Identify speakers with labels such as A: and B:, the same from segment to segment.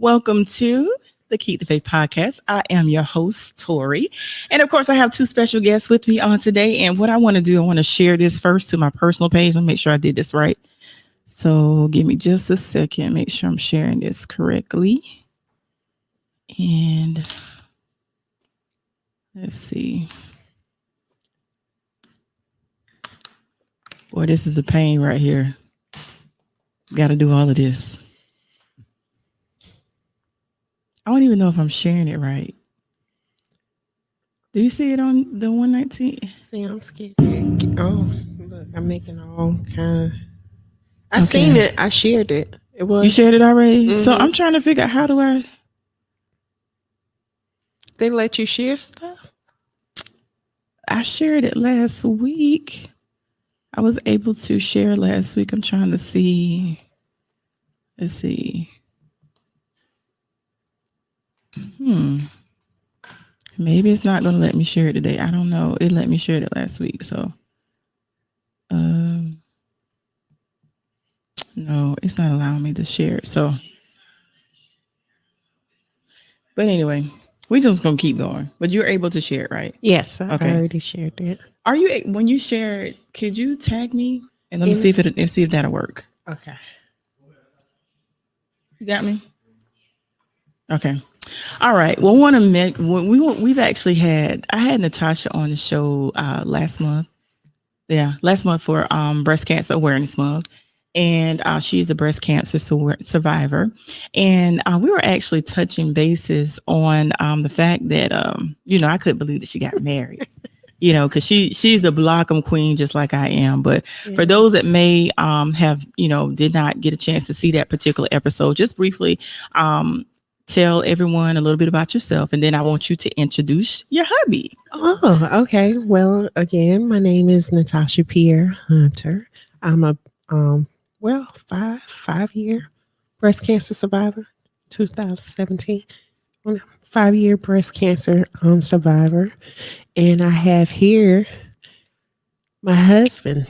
A: Welcome to the Keep the Faith podcast. I am your host, Tori. And of course, I have two special guests with me on today. And what I want to do, I want to share this first to my personal page and make sure I did this right. So give me just a second, make sure I'm sharing this correctly. And let's see. Boy, this is a pain right here. Got to do all of this. I don't even know if I'm sharing it right. Do you see it on the 119?
B: See, I'm scared. Oh, look, I'm making all kind. I seen it. I shared it. It was.
A: You shared it already? Mm-hmm. So I'm trying to figure out how do I.
B: They let you share stuff?
A: I shared it last week. I was able to share last week. I'm trying to see. Let's see. Maybe it's not going to let me share it today. I don't know. It let me share it last week. So, no, it's not allowing me to share it. So, but anyway, we're just going to keep going. But you're able to share it, right?
B: Yes, I already shared it.
A: Are you, when you share it, could you tag me and let me see if that'll work?
B: Okay.
A: You got me? Okay. All right. Well, we've actually I had Natasha on the show last month. Yeah, last month for Breast Cancer Awareness Month. And she's a breast cancer survivor. And we were actually touching bases on the fact that, I couldn't believe that she got married. Because she's the Blockham queen, just like I am. But for those that may have, did not get a chance to see that particular episode, just briefly, tell everyone a little bit about yourself, and then I want you to introduce your hubby.
B: Oh, okay. Well, again, my name is Natasha Pierre Hunter. I'm a 5-year breast cancer survivor, 2017. 5-year breast cancer survivor, and I have here my husband,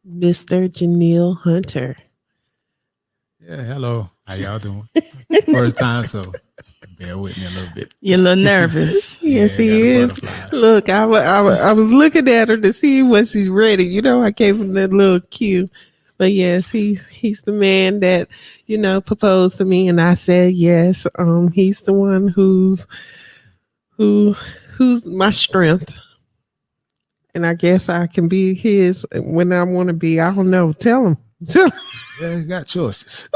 B: Mr. Janelle Hunter.
C: Yeah, hello. How y'all doing? First time, so bear with me a little bit.
A: You're a little nervous.
B: Yes, he is. Look, I was looking at her to see was he's ready. I gave him that little cue. But yes, he's the man that, proposed to me, and I said yes. He's the one who's my strength. And I guess I can be his when I want to be. I don't know. Tell him.
C: Yeah, you got choices.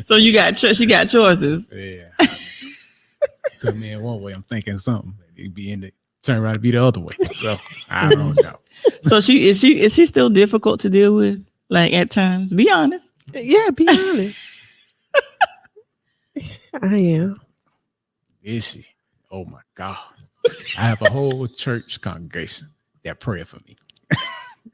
A: So you got choices.
C: Yeah. Put me in one way, I'm thinking something. It'd be turn around to be the other way. So I don't know.
A: So is she still difficult to deal with? Like at times? Be honest.
B: Yeah, be honest. I am.
C: Is she? Oh my God. I have a whole church congregation that pray for me.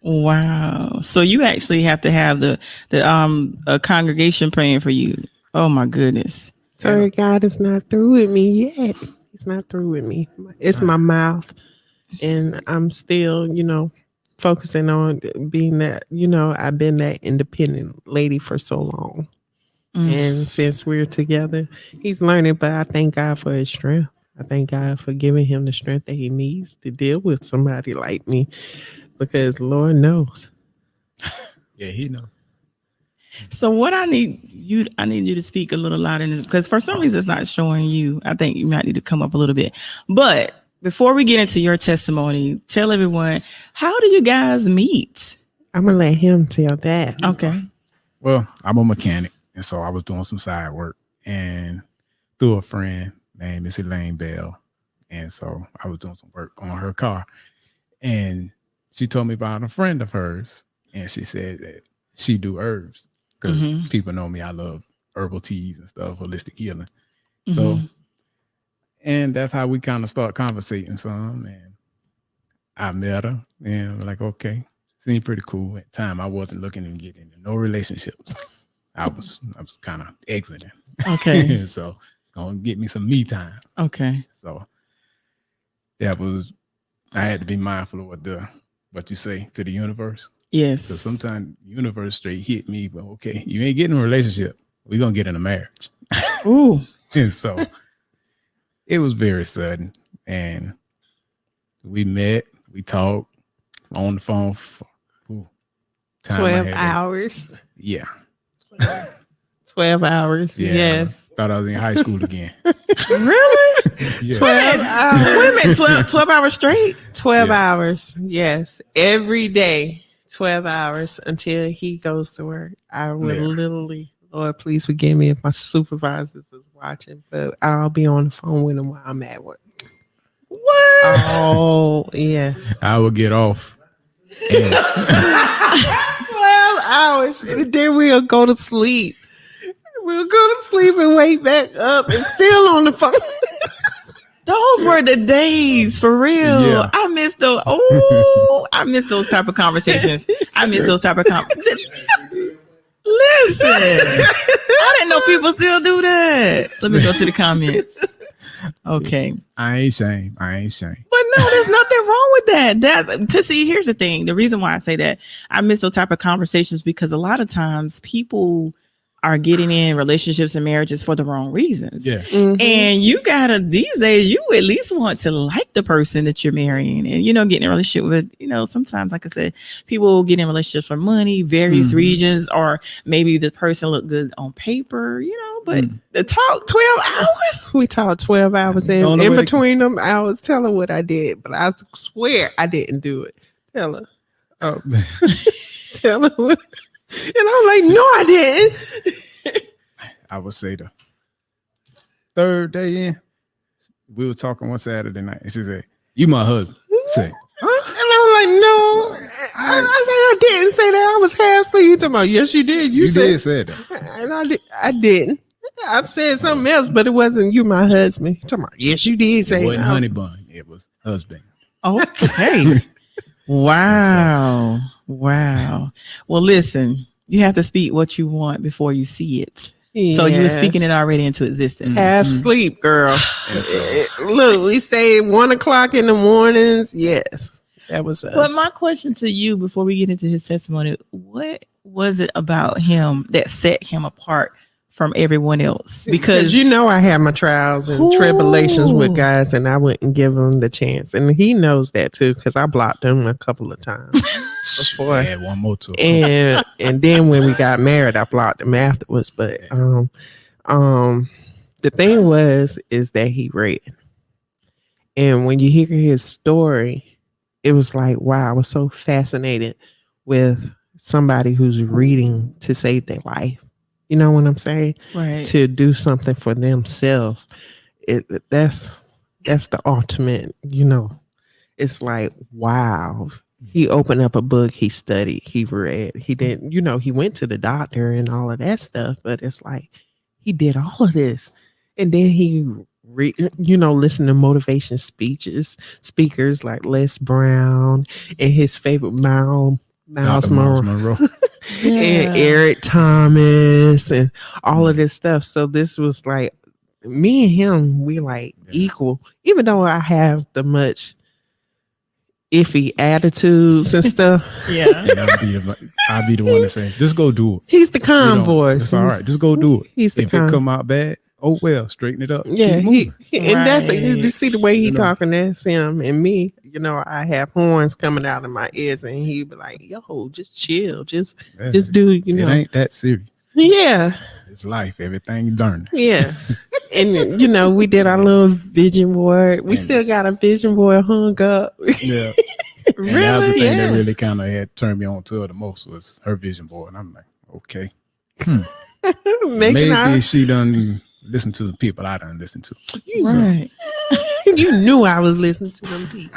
A: Wow. So you actually have to have a congregation praying for you. Oh my goodness.
B: Sorry, God is not through with me yet. He's not through with me. It's my mouth. And I'm still, focusing on being that, I've been that independent lady for so long. And since we're together, he's learning, but I thank God for his strength. I thank God for giving him the strength that he needs to deal with somebody like me, because Lord knows.
C: Yeah, he knows.
A: So what I need you to speak a little louder, because for some reason it's not showing you. I think you might need to come up a little bit. But before we get into your testimony, tell everyone, how do you guys meet?
B: I'm gonna let him tell that.
A: Okay.
C: Well, I'm a mechanic, and so I was doing some side work, and through a friend named Miss Elaine Bell, and so I was doing some work on her car, and she told me about a friend of hers, and she said that she do herbs, because people know me. I love herbal teas and stuff, holistic healing. So, and that's how we kind of start conversating some. And I met her, and we're like, okay, seemed pretty cool. At the time, I wasn't looking to get into no relationships. I was kind of exiting.
A: Okay.
C: So it's gonna get me some me time.
A: Okay.
C: So I had to be mindful of what you say to the universe.
A: Yes.
C: So sometimes universe straight hit me, but okay, you ain't getting a relationship. We're gonna get in a marriage.
A: Ooh.
C: And so it was very sudden. And we met, we talked on the phone for time I
B: 12
C: had to-
B: hours.
C: Yeah.
B: 12 hours.
C: Yeah.
B: Yes.
C: Thought I was in high school again.
A: Really?
C: Yeah.
B: 12 hours.
A: Wait a minute, 12 hours straight?
B: 12
C: Yeah.
B: hours. Yes. Every day, 12 hours until he goes to work. I would
C: Yeah.
B: literally, Lord, please forgive me if my supervisors is watching, but I'll be on the phone with him while I'm at work.
A: What?
B: Oh, yeah.
C: I would get off. And
B: 12 hours. And then we'll go to sleep. We'll go to sleep and wake back up and still on the phone.
A: Those were the days for real.
C: Yeah.
A: I miss those. Oh, I miss those type of conversations. I miss those type of conversations. Listen, I didn't know people still do that. Let me go to the comments. Okay.
C: I ain't shame.
A: But no, there's nothing wrong with that. That's because see, here's the thing. The reason why I say that I miss those type of conversations because a lot of times people are getting in relationships and marriages for the wrong reasons.
C: Yeah.
B: Mhm.
A: And you gotta these days, you at least want to like the person that you're marrying, and getting in a relationship with. Sometimes, like I said, people get in relationships for money, various
C: Mhm.
A: reasons, or maybe the person look good on paper. But the talk 12 hours.
B: We talked 12 hours
C: The
B: in
C: only way to-
B: between them hours. Tell her what I did, but I swear I didn't do it. Tell her.
C: Oh,
B: Tell her what. And I'm like, no, I didn't.
C: I would say the third day in, we were talking one Saturday night, and she said, "You my husband." I said,
B: And I'm like, no, I didn't say that. I was half asleep. You talking about? Yes, you did. You said,
C: did say that.
B: and I didn't. I said something else, but it wasn't you, my husband. You talking about? Yes, you did
C: It
B: say
C: wasn't
B: that.
C: honey bun. It was husband.
A: Okay. Wow. Wow. Well, listen, you have to speak what you want before you see it. So you were
B: Yes.
A: speaking it already into existence.
B: Half
C: Mhm.
B: sleep, girl.
C: And so,
B: Look, we stayed 1:00 in the mornings. Yes, that was us.
A: But my question to you before we get into his testimony, what was it about him that set him apart from everyone else?
B: Because I had my trials and tribulations with guys, and I wouldn't give him the chance, and he knows that too. Because I blocked him a couple of times before,
C: I had one more to
B: and then when we got married, I blocked him afterwards. But the thing is that he read, and when you hear his story, it was like, wow, I was so fascinated with somebody who's reading to save their life. You know what I'm saying?
A: Right.
B: To do something for themselves. That's the ultimate, It's like, wow. He opened up a book, he studied, he read. He didn't, he went to the doctor and all of that stuff, but it's like he did all of this. And then he listen to motivation speakers like Les Brown and his favorite Miles
C: Miles
B: Monroe.
C: Monroe.
B: And Eric Thomas and all of this stuff. So this was like me and him, we like equal, even though I have the much iffy attitudes and stuff.
A: Yeah.
C: And I'll be the one to say, just go do it.
B: He's the calm boy.
C: It's all right. Just go do it.
B: He's the
C: If
B: calm.
C: it come out bad, oh well, straighten it up.
B: Yeah,
C: Keep moving.
B: and that's you
A: Right.
B: just see the way he
C: You know.
B: talking. That's him and me. I have horns coming out of my ears, and he be like, "Yo, just chill, just
C: Yeah.
B: do."
C: It ain't that serious.
B: Yeah,
C: It's life. Everything you learn.
B: yeah. And we did our little vision board. We
C: And-
B: still got a vision board hung up.
C: Yeah. And that was the thing that
B: Yes.
C: really kind of had turned me on to her the most was her vision board. And I'm like, okay.
B: Making
C: Maybe
B: our,
C: she done listen to the people I done listen to.
A: Right.
B: you knew I was listening to them people.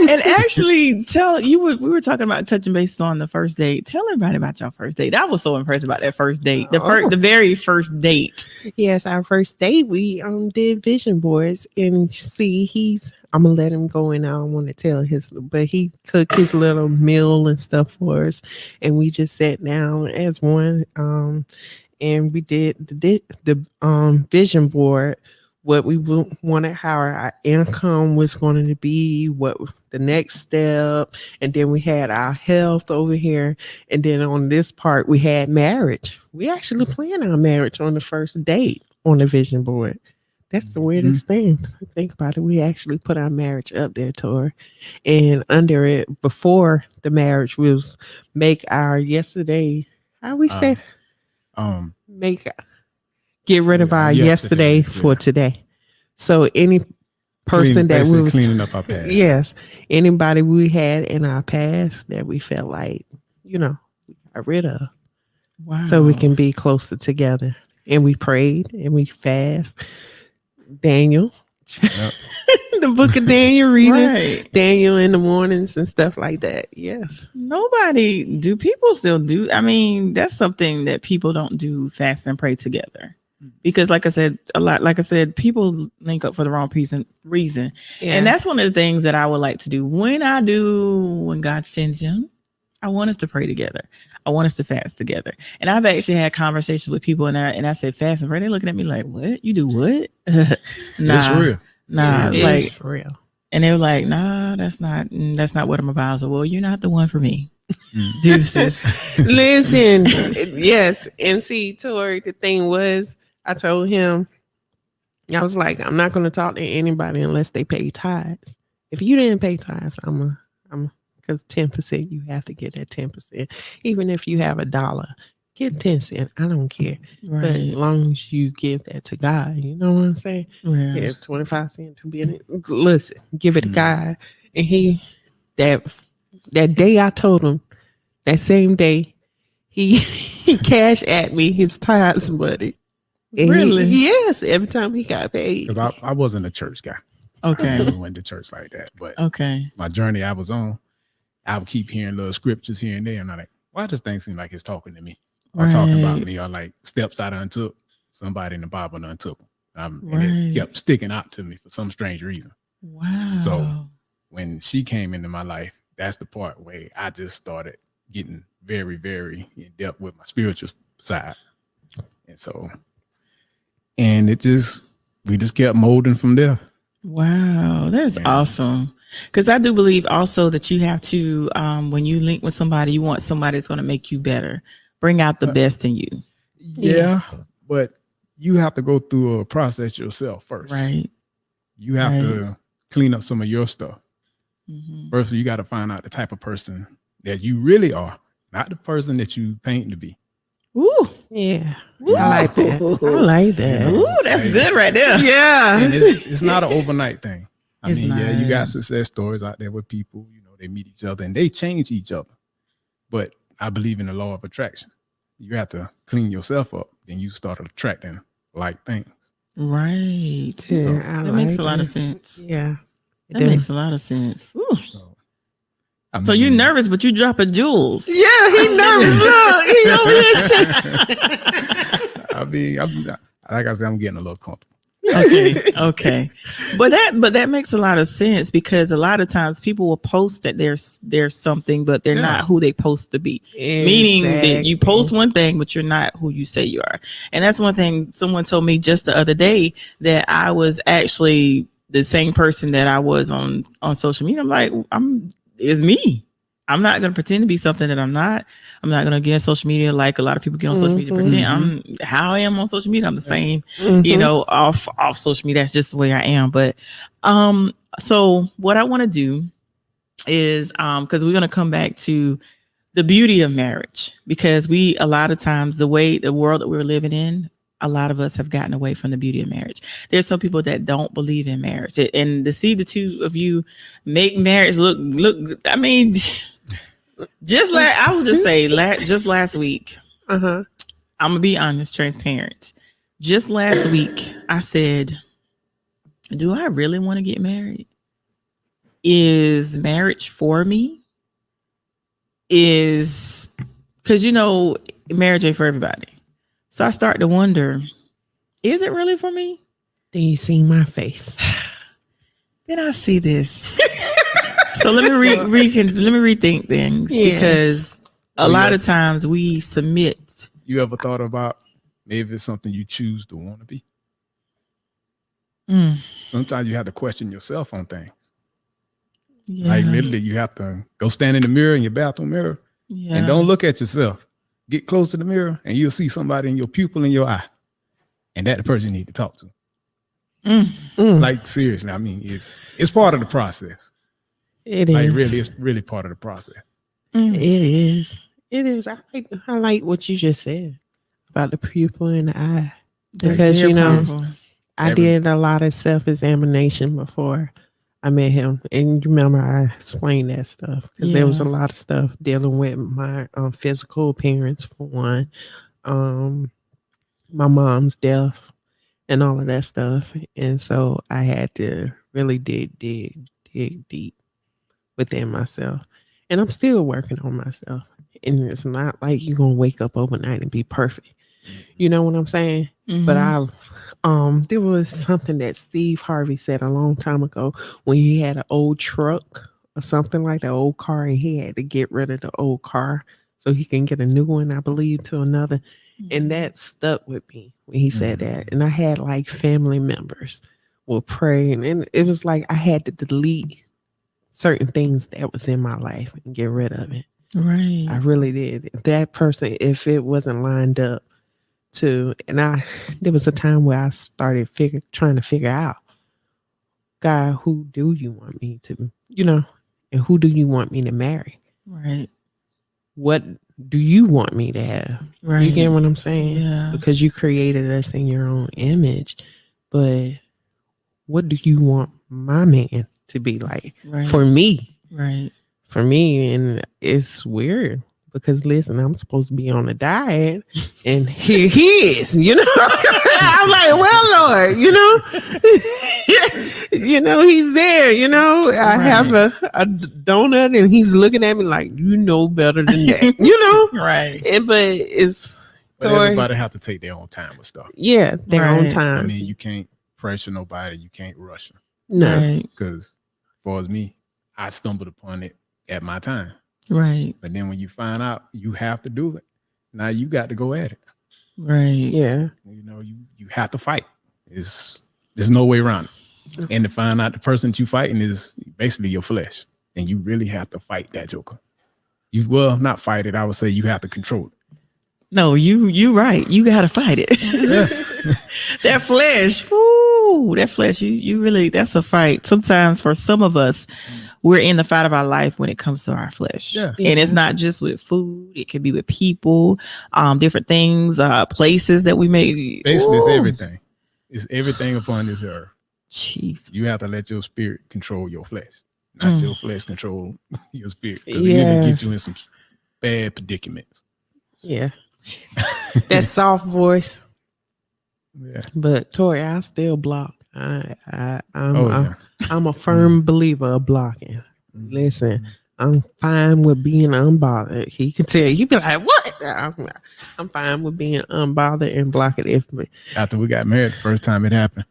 A: And actually, we were talking about touching base on the first date. Tell everybody about your first date. I was so impressed about that first date. The very first date.
B: Yes, our first date, we did vision boards, and see, I'm gonna let him go in. I don't want to tell but he cooked his little meal and stuff for us, and we just sat down as one, and we did the vision board what we wanted, how our income was going to be, what the next step. And then we had our health over here. And then on this part, we had marriage. We actually planned our marriage on the first date on the vision board. That's the weirdest thing. Think about it. We actually put our marriage up there, Tor. And under it, before the marriage, was make our yesterday, how we say, get rid of our yesterday for today. So any person that we was
C: cleaning up our past.
B: Yes. Anybody we had in our past that we felt like, we got rid of.
A: Wow.
B: So we can be closer together. And we prayed and we fast. Daniel.
C: Yep.
B: The book of Daniel, reading
A: Right.
B: Daniel in the mornings and stuff like that. Yes.
A: Do people still do? I mean, that's something that people don't do, fast and pray together. Because like I said, people link up for the wrong reason.
B: Yeah.
A: And that's one of the things that I would like to do. When God sends him, I want us to pray together. I want us to fast together. And I've actually had conversations with people and I said, fast and pray. They're looking at me like, what? You do what?
C: It's real.
A: Nah,
B: It
A: like,
B: is for real.
A: and they were like, nah, that's not what I'm about. So, well, you're not the one for me. Deuces.
B: Listen, yes. And see, Tori, the thing was, I told him, I was like, I'm not going to talk to anybody unless they pay tithes. If you didn't pay tithes, because 10%, you have to get that 10%. Even if you have $1, get 10 cents. I don't care. But as
A: Right.
B: long as you give that to God, you know what I'm saying?
A: Yeah.
B: Yeah, 25 cents to be in it. Listen, give it to God. And he, that day I told him, that same day, he cashed at me his tithes money. And
A: Really?
B: yes, every time he got paid.
C: Because I wasn't a church guy. I
A: Okay.
C: never went to church like that. But
A: Okay.
C: my journey I was on, I would keep hearing little scriptures here and there. And I'm like, why does thing seem like it's talking to me? Or talking about
A: Right.
C: me, or like steps I done took. Somebody in the Bible done took them. And
A: Right.
C: it kept sticking out to me for some strange reason.
A: Wow.
C: So when she came into my life, that's the part where I just started getting very, very in depth with my spiritual side. And we just kept molding from there.
A: Wow, that's
C: Yeah.
A: awesome. Because I do believe also that you have to, when you link with somebody, you want somebody that's going to make you better, bring out the best in you.
C: Yeah, but you have to go through a process yourself first.
A: Right.
C: You have to clean up some of your stuff.
A: Mhm.
C: First, you got to find out the type of person that you really are, not the person that you paint to be.
A: Ooh.
B: Yeah.
A: Ooh.
B: I like that. I like that.
A: Ooh, that's good right there.
B: Yeah.
C: And it's not an overnight thing.
A: It's
C: Yeah, you got
A: not.
C: success stories out there with people, they meet each other and they change each other. But I believe in the law of attraction. You have to clean yourself up, then you start attracting like things.
A: Right.
B: Yeah,
A: That makes a lot of sense.
B: Yeah.
A: That makes a lot of sense. Ooh.
C: So,
A: So you're nervous, but you dropping jewels.
B: Yeah, he nervous. Look, he over here
C: like I said, I'm getting a little comfortable.
A: Okay. But that makes a lot of sense, because a lot of times people will post that there's something, but they're not who they post to be. Meaning that you post one thing, but you're not who you say you are. And that's one thing someone told me just the other day, that I was actually the same person that I was on social media. I'm like, it's me. I'm not going to pretend to be something that I'm not. I'm not going to get on social media like a lot of people get on social media to pretend. I'm how I am on social media. I'm the same, off social media. That's just the way I am. But so what I want to do is because we're going to come back to the beauty of marriage, because a lot of times the world that we're living in, a lot of us have gotten away from the beauty of marriage. There's some people that don't believe in marriage, and to see the two of you make marriage look. I mean, just like I would just say, just last week. I'm gonna be honest, transparent. Just last week, I said, "Do I really want to get married? Is marriage for me? Because marriage ain't for everybody." So I start to wonder, is it really for me?
B: Then you see my face.
A: Then I see this. So let me rethink things, because a lot of times we submit.
C: You ever thought about maybe it's something you choose to want to be?
A: Mm.
C: Sometimes you have to question yourself on things.
A: Yeah.
C: Like literally, you have to go stand in the mirror, in your bathroom mirror,
A: Yeah.
C: and don't look at yourself. Get close to the mirror, and you'll see somebody in your pupil in your eye, and that the person you need to talk to.
A: Mm.
C: Like seriously, I mean, it's part of the process.
B: It
C: Like
B: is.
C: really, it's really part of the process.
A: Mm.
B: It is. It is. I like what you just said about the pupil in the eye.
A: That's
B: Because,
A: very
B: you know,
A: powerful.
B: I did a lot of self-examination before I met him. And you remember I explained that stuff because there was a
A: Yeah.
B: lot of stuff dealing with my physical appearance for one, my mom's death and all of that stuff. And so I had to really dig deep within myself. And I'm still working on myself. And it's not like you're gonna wake up overnight and be perfect. You know what I'm saying? But
A: Mhm.
B: there was something that Steve Harvey said a long time ago when he had an old truck or something like that, old car, and he had to get rid of the old car so he can get a new one, I believe, to another. And that stuck with me when he said that. And I had like family members will pray, and it was like I had to delete certain things that was in my life and get rid of it.
A: Right.
B: I really did. If that person, if it wasn't lined up to, and there was a time where I started trying to figure out, God, who do you want me to, and who do you want me to marry?
A: Right.
B: What do you want me to have?
A: Right.
B: You get what I'm saying?
A: Yeah.
B: Because you created us in your own image, but what do you want my man to be like?
A: Right.
B: For me?
A: Right.
B: For me, and it's weird because listen, I'm supposed to be on a diet, and here he is. I'm like, well, Lord, he's there. I have a donut, and he's looking at me like, you know better than that.
A: Right.
B: But it's
C: But everybody have to take their own time with stuff.
B: Yeah, their own
A: Right.
B: time.
C: I mean, you can't pressure nobody. You can't rush them.
B: No,
A: Right.
C: Because as far as me, I stumbled upon it at my time.
A: Right.
C: But then when you find out you have to do it, now you got to go at it.
A: Right.
B: yeah,
C: You have to fight. There's no way around it. And to find out the person that you fighting is basically your flesh. And you really have to fight that joker. You not fight it. I would say you have to control it.
A: No, you right. You gotta fight it.
C: Yeah.
A: That flesh, woo, that flesh, you really, that's a fight. Sometimes for some of us, we're in the fight of our life when it comes to our flesh.
C: Yeah.
A: And it's not just with food, it could be with people, different things, places that we may.
C: Basically, it's
A: Ooh.
C: everything. It's everything upon this earth.
A: Jeez.
C: You have to let your spirit control your flesh, not your flesh control your spirit. Because it can get you in some bad predicaments.
B: yeah. That soft voice.
C: Yeah.
B: But Tori, I still block. I'm a firm believer of blocking. Listen, I'm fine with being unbothered. He can tell you, be like, "What?" I'm fine with being unbothered and blocking if
C: After we got married, the first time it happened.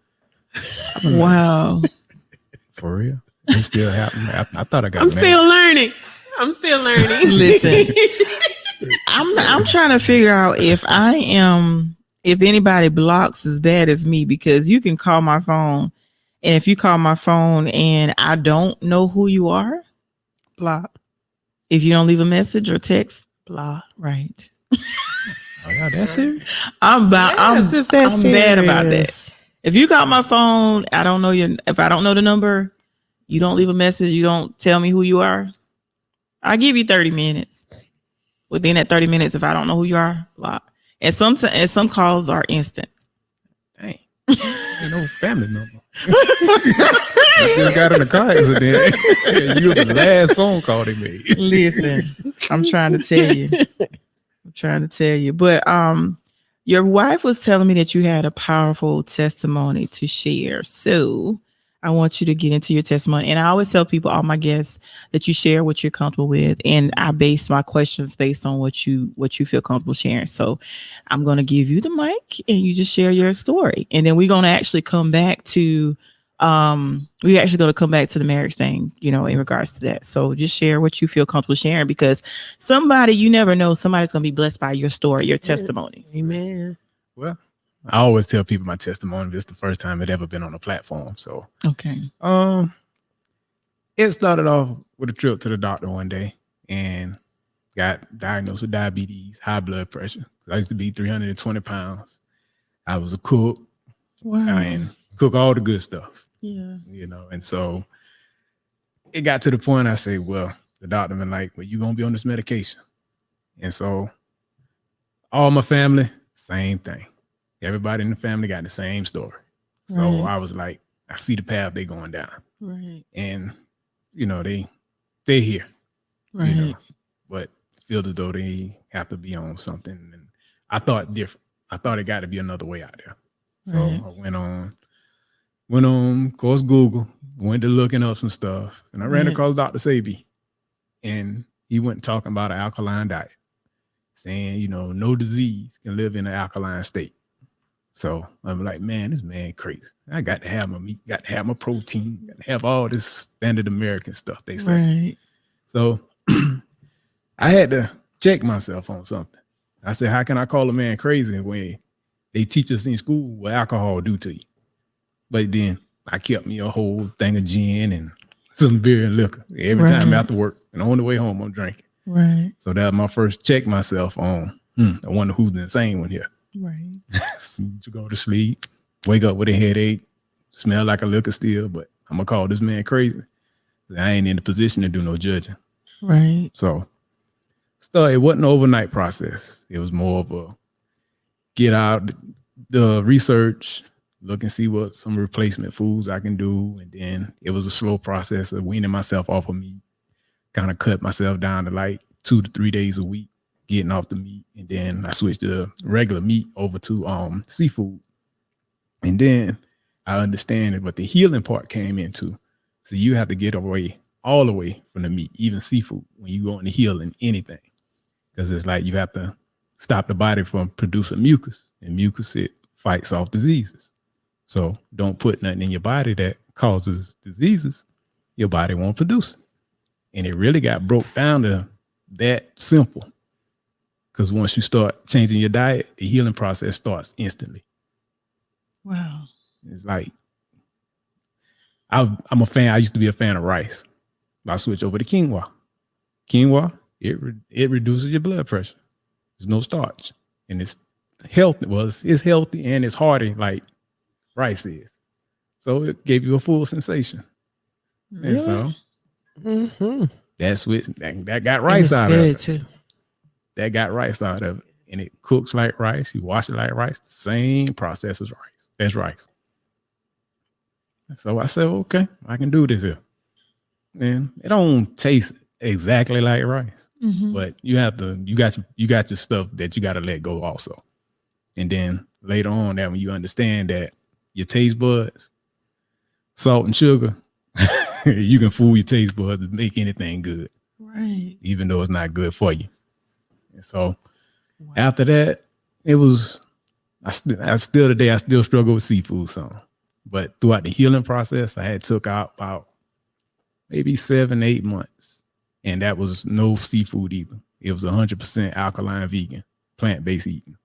A: Wow.
C: For real, it still happened. I thought I got
B: I'm
C: married.
B: still learning.
A: Listen, I'm trying to figure out if anybody blocks as bad as me, because you can call my phone, and if you call my phone and I don't know who you are,
B: Block.
A: if you don't leave a message or text,
B: Block.
A: right?
C: Oh, yeah, that's it.
A: I'm bad about that.
B: serious.
A: If you call my phone, if I don't know the number, you don't leave a message, you don't tell me who you are, I'll give you 30 minutes. Within that 30 minutes, if I don't know who you are, block. And some calls are instant.
C: Dang, ain't no family number. I just got in a car accident. You were the last phone call they made.
A: Listen, I'm trying to tell you. But your wife was telling me that you had a powerful testimony to share. So I want you to get into your testimony. And I always tell people, all my guests, that you share what you're comfortable with. And I base my questions based on what you feel comfortable sharing. So I'm going to give you the mic and you just share your story. And then we're going to actually come back to the marriage thing, in regards to that. So just share what you feel comfortable sharing, because you never know, somebody's going to be blessed by your story, your testimony.
B: Amen.
C: Well, I always tell people my testimony. This is the first time it ever been on a platform. So
A: Okay.
C: it started off with a trip to the doctor one day and got diagnosed with diabetes, high blood pressure. I used to be 320 pounds. I was a cook
A: Wow.
C: and cook all the good stuff,
A: Yeah.
C: you know. And so it got to the point I say, well, the doctor been like, well, you're going to be on this medication. And so all my family, same thing. Everybody in the family got the same story. So
A: Right.
C: I was like, I see the path they going down.
A: Right.
C: And, you know, they're here,
A: Right.
C: you know, but feel as though they have to be on something. And I thought different. I thought it got to be another way out there. So
A: Right.
C: I went on, of course, Google, went to looking up some stuff, and I ran
A: Right.
C: across Dr. Sebi, and he went talking about an alkaline diet, saying, you know, no disease can live in an alkaline state. So I'm like, man, this man crazy. I got to have my meat, got to have my protein, got to have all this standard American stuff they say.
A: Right.
C: So I had to check myself on something. I said, how can I call a man crazy when they teach us in school what alcohol do to you? But then I kept me a whole thing of gin and some beer and liquor every time
A: Right.
C: after work. And on the way home, I'm drinking.
A: Right.
C: So that was my first check myself on, I wonder who's the insane one here.
A: Right.
C: You go to sleep, wake up with a headache, smell like a liquor still, but I'm going to call this man crazy. I ain't in the position to do no judging.
A: Right.
C: So it wasn't an overnight process. It was more of a get out the research, look and see what some replacement foods I can do. And then it was a slow process of weaning myself off of meat, kind of cut myself down to like 2 to 3 days a week, getting off the meat. And then I switched the regular meat over to seafood. And then I understand it, but the healing part came into. So you have to get away all the way from the meat, even seafood, when you go into healing anything. Because it's like you have to stop the body from producing mucus, and mucus, it fights off diseases. So don't put nothing in your body that causes diseases. Your body won't produce it. And it really got broke down to that simple. Because once you start changing your diet, the healing process starts instantly.
A: Wow.
C: It's like, I'm a fan. I used to be a fan of rice. I switched over to quinoa. Quinoa, it reduces your blood pressure. There's no starch. And it's healthy. Well, it's healthy and it's hearty like rice is. So it gave you a full sensation.
A: Really?
C: And so
B: Mm-hmm.
C: that's what that got rice out of
B: good
C: it.
B: too.
C: That got rice out of it. And it cooks like rice. You wash it like rice. Same process as rice. That's rice. So I said, okay, I can do this here. And it don't taste exactly like rice,
A: Mhm.
C: but you got your stuff that you got to let go also. And then later on, that when you understand that your taste buds, salt and sugar, you can fool your taste buds to make anything good,
A: Right.
C: even though it's not good for you. And so
A: Wow.
C: after that, it was, I still struggle with seafood some. But throughout the healing process, I had took out about maybe 7-8 months. And that was no seafood either. It was 100% alkaline vegan, plant-based eating.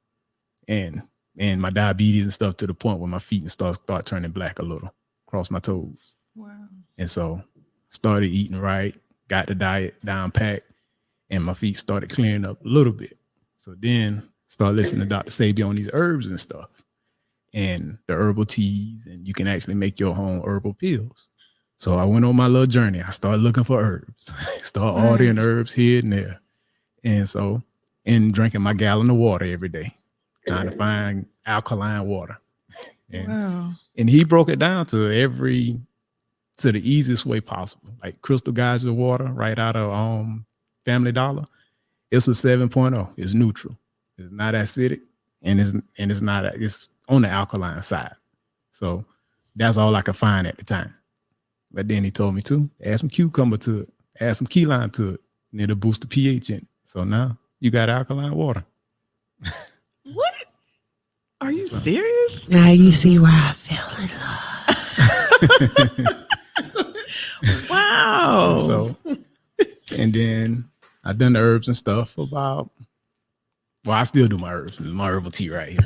C: And my diabetes and stuff to the point where my feet and start turning black a little across my toes.
A: Wow.
C: And so started eating right, got the diet down packed, and my feet started clearing up a little bit. So then started listening to Dr. Sebi on these herbs and stuff and the herbal teas, and you can actually make your own herbal pills. So I went on my little journey. I started looking for herbs, started ordering herbs here and there. And drinking my gallon of water every day, trying to find alkaline water.
A: Wow.
C: And he broke it down to the easiest way possible. Like Crystal Geyser water right out of Family Dollar. It's a 7.0. It's neutral. It's not acidic, and it's on the alkaline side. So that's all I could find at the time. But then he told me to add some cucumber to it, add some key lime to it, and it'll boost the pH in it. So now you got alkaline water.
A: What? Are you serious?
B: Now you see why I fell in love.
A: Wow.
C: So, and then I done the herbs and stuff for about Well, I still do my herbs. My herbal tea right here.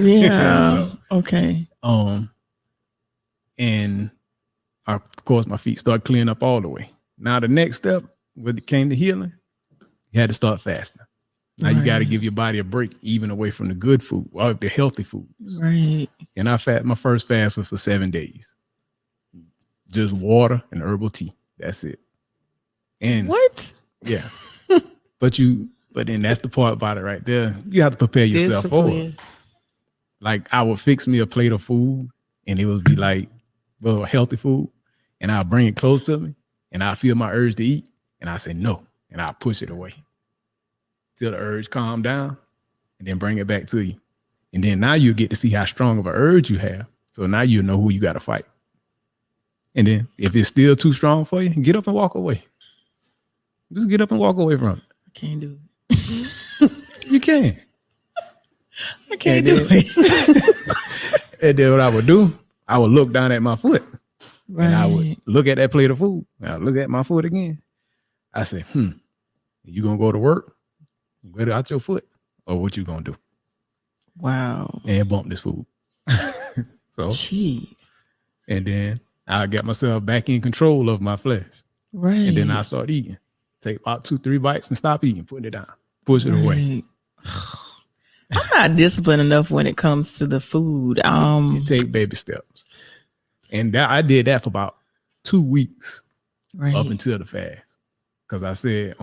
A: Yeah.
C: So,
A: Okay.
C: And of course, my feet start clearing up all the way. Now, the next step, when it came to healing, you had to start fasting. Now you got to
A: Right.
C: give your body a break, even away from the good food or the healthy foods.
A: Right.
C: And my first fast was for 7 days. Just water and herbal tea. That's it. And
A: What?
C: yeah. But then that's the part about it right there. You have to prepare yourself for it.
B: Discipline.
C: Like I would fix me a plate of food and it would be like, well, healthy food. And I'll bring it close to me and I feel my urge to eat. And I say no. And I'll push it away till the urge calm down and then bring it back to you. And then now you get to see how strong of an urge you have. So now you know who you got to fight. And then if it's still too strong for you, get up and walk away. Just get up and walk away from it.
A: I can't do it.
C: You can.
A: I can't
C: And
A: do
C: then-
A: it.
C: And then what I would do, I would look down at my foot
A: Right.
C: and I would look at that plate of food. And I look at my foot again. I say, you gonna go to work? Get it out your foot, or what you gonna do?
A: Wow.
C: And bump this food. So,
A: Jeez.
C: and then I get myself back in control of my flesh.
A: Right.
C: And then I start eating. Take about 2-3 bites and stop eating, putting it down, push it away.
A: Right. I'm not disciplined enough when it comes to the food.
C: You take baby steps. And I did that for about 2 weeks
A: Right.
C: up until the fast. Because I said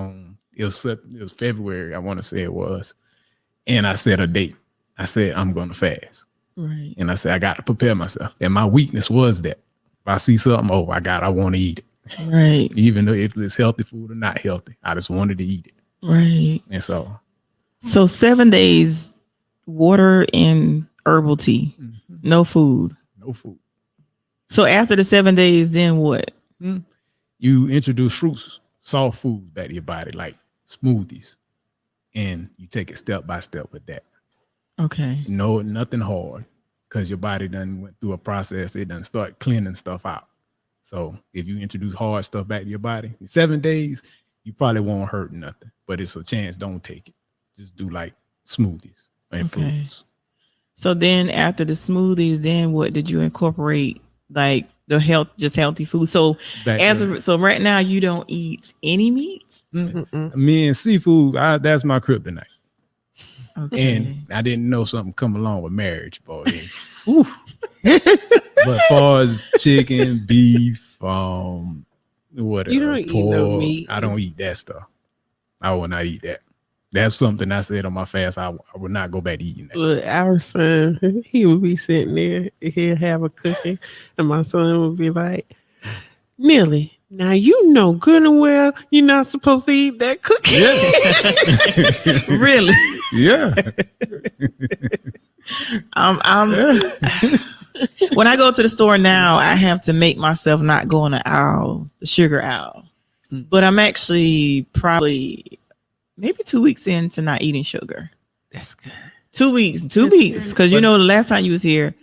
C: it was February, I want to say it was. And I set a date. I said, I'm going to fast.
A: Right.
C: And I said, I got to prepare myself. And my weakness was that if I see something, I want to eat it.
A: Right.
C: Even though if it's healthy food or not healthy, I just wanted to eat it.
A: Right.
C: And so,
A: So 7 days, water and herbal tea, no food.
C: no food.
A: So after the 7 days, then what?
C: You introduce fruits, soft foods back to your body, like smoothies. And you take it step by step with that.
A: Okay.
C: No, nothing hard, because your body done went through a process. It done start cleaning stuff out. So if you introduce hard stuff back to your body, in 7 days, you probably won't hurt nothing. But it's a chance. Don't take it. Just do like smoothies and
A: Okay.
C: fruits.
A: So then after the smoothies, then what did you incorporate? Like the healthy food. So
C: Back
A: so right now you don't eat any meats.
C: me and seafood, that's my kryptonite.
A: Okay.
C: And I didn't know something come along with marriage, boy. Whew. But as far as chicken, beef, whatever,
B: You don't eat no meat.
C: I don't eat that stuff. I will not eat that. That's something I said on my fast. I would not go back to eating that.
B: But our son, he would be sitting there, he'll have a cookie, and my son would be like, Millie, now you know good and well you're not supposed to eat that cookie.
A: Really?
C: Yeah.
A: I'm when I go to the store now, I have to make myself not go on the sugar aisle. But I'm actually probably maybe 2 weeks into not eating sugar.
B: That's good.
A: 2 weeks,
B: That's
A: because
B: good.
A: you know the last time you was here,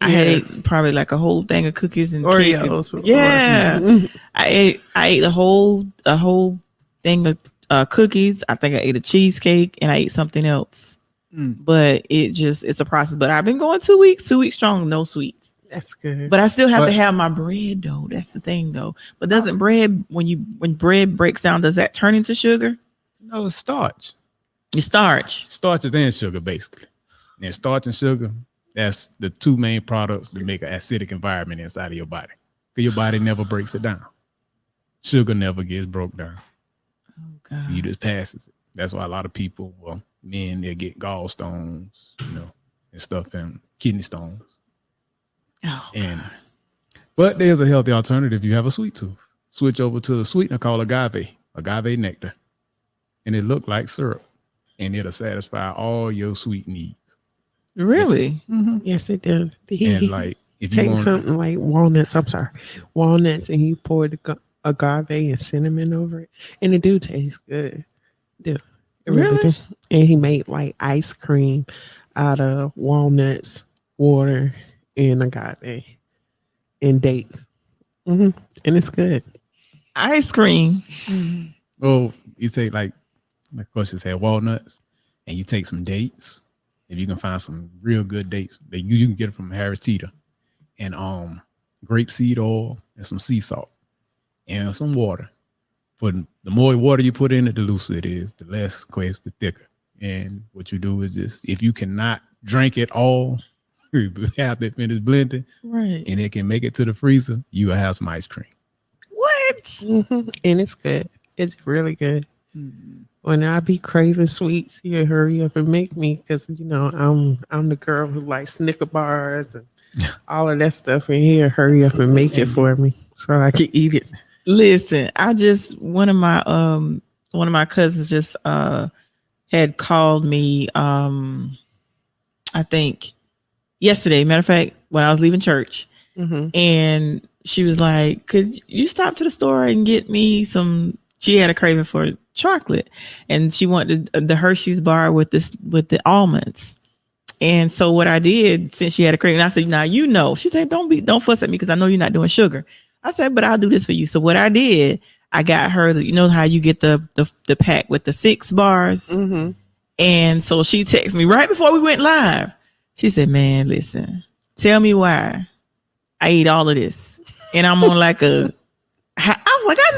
A: I had
B: Yeah.
A: ate probably like a whole thing of cookies and cake.
B: Oreos.
A: Yeah. I ate a whole thing of cookies. I think I ate a cheesecake and I ate something else. But it's a process. But I've been going 2 weeks strong, no sweets.
B: That's good.
A: But I still have
C: But-
A: to have my bread though. That's the thing though. But doesn't bread when bread breaks down, does that turn into sugar?
C: No, it's starch.
A: You starch.
C: Starches and sugar, basically. And starch and sugar, that's the two main products that make an acidic environment inside of your body. Because your body never breaks it down. Sugar never gets broke down.
A: Oh God.
C: You just passes it. That's why a lot of people, well, men, they get gallstones, and stuff, and kidney stones.
A: Oh,
C: And but there's a healthy alternative. You have a sweet tooth. Switch over to a sweetener called agave nectar. And it look like syrup. And it'll satisfy all your sweet needs.
A: really?
B: Yes, it does.
C: And like if you
B: Take
C: want
B: something like walnuts. I'm sorry, walnuts, and you pour the agave and cinnamon over it, and it do taste good. Do it
A: Really?
B: do. And he made like ice cream out of walnuts, water, and agave, and dates. And it's good.
A: Ice cream.
C: you take like, of course, just had walnuts and you take some dates, if you can find some real good dates, that you can get it from Harris Teeter, and grapeseed oil and some sea salt and some water. For the more water you put in it, the looser it is, the less quest, the thicker. And what you do is just, if you cannot drink it all, you have to finish blending,
A: Right.
C: and it can make it to the freezer, you will have some ice cream.
A: What?
B: Mhm. And it's good. It's really good. When I be craving sweets, he'll hurry up and make me, because I'm the girl who likes Snicker bars and all of that stuff, and he'll hurry up and make it for me so I can eat it.
A: Listen, one of my cousins just had called me I think yesterday, matter of fact, when I was leaving church,
B: Mm-hmm.
A: and she was like, could you stop to the store and get me some, she had a craving for chocolate, and she wanted the Hershey's bar with the almonds. And so what I did, since she had a craving, I said, now, she said, don't fuss at me, because I know you're not doing sugar. I said, but I'll do this for you. So what I did, I got her, how you get the pack with the 6 bars.
B: Mm-hmm.
A: And so she texted me right before we went live. She said, man, listen, tell me why I eat all of this. And I'm on like I was like, I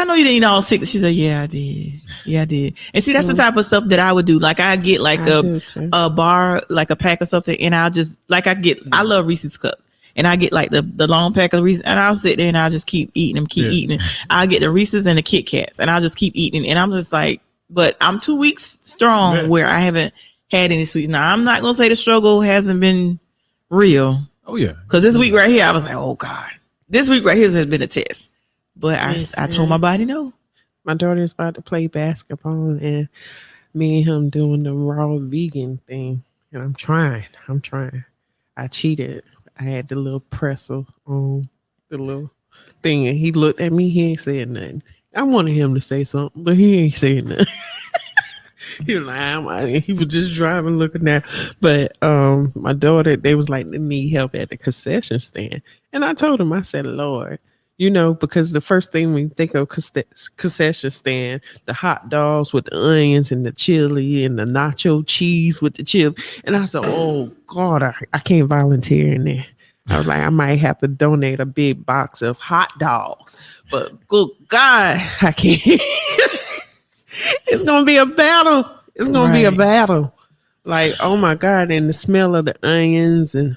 A: know you didn't eat all 6. She said, yeah, I did. Yeah, I did. And see, that's the type of stuff that I would do. Like, I get like a bar, like a pack or something. And I'll just, like, I love Reese's Cup. And I get like the long pack of Reese's, and I'll sit there and I'll just keep eating them, eating them. I'll get the Reese's and the Kit Kats, and I'll just keep eating. And I'm just like, but I'm 2 weeks strong where I haven't had any sweets. Now, I'm not going to say the struggle hasn't been real.
C: Oh, yeah.
A: Because this week right here, I was like, oh, God. This week right here has been a test. But I told my body no.
B: My daughter's about to play basketball, and me and him doing the raw vegan thing. And I'm trying. I cheated. I had the little presser on the little thing, and he looked at me. He ain't said nothing. I wanted him to say something, but he ain't saying nothing. He was like, he was just driving, looking at. But my daughter, they was like, they need help at the concession stand. And I told him, I said, Lord, because the first thing we think of concession stand, the hot dogs with the onions and the chili and the nacho cheese with the chili. And I said, oh, God, I can't volunteer in there. I was like, I might have to donate a big box of hot dogs. But good God, I can't. It's going to be a battle. It's going to be a battle. Like, oh, my God. And the smell of the onions. And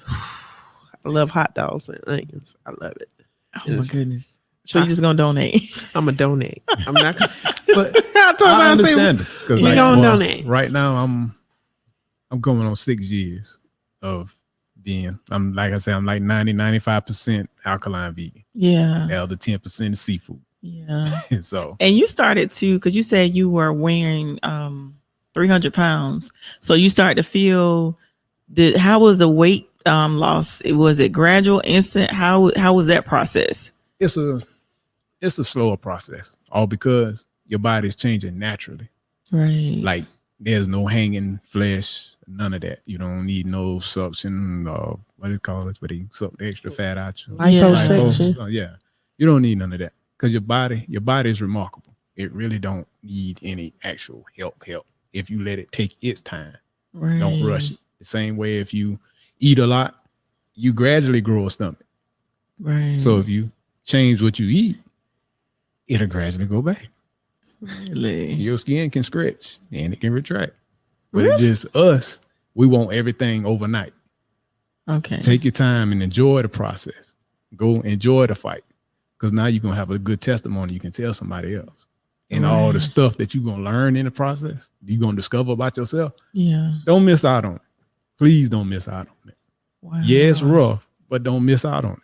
B: I love hot dogs and onions. I love it.
A: Oh, my goodness. So you're just going to donate?
B: I'm going to donate. I'm not going to.
C: But
B: I
C: understand it.
B: You're going to donate.
C: Right now, I'm going on 6 years of being, I'm like 90-95% alkaline vegan.
A: Yeah.
C: The other 10% is seafood.
A: Yeah.
C: And
A: you started to, because you said you were weighing 300 pounds. So you started to feel how was the weight loss? Was it gradual, instant? How was that process?
C: It's a slower process, all because your body's changing naturally.
A: Right.
C: Like, there's no hanging flesh, none of that. You don't need no suction or what do you call it? Where they suck the extra fat out you.
B: Liposuction.
C: So, yeah. You don't need none of that. Because your body is remarkable. It really don't need any actual help if you let it take its time.
A: Right.
C: Don't rush it. The same way if you eat a lot, you gradually grow a stomach.
A: Right.
C: So if you change what you eat, it'll gradually go back.
A: Really?
C: Your skin can stretch and it can retract. But
A: Really?
C: it's just us. We want everything overnight.
A: Okay.
C: Take your time and enjoy the process. Go enjoy the fight. Because now you're going to have a good testimony you can tell somebody else. And all the stuff that you're going to learn in the process, you're going to discover about yourself.
A: Yeah.
C: Don't miss out on it. Please don't miss out on it.
A: Wow.
C: Yeah, it's rough, but don't miss out on it.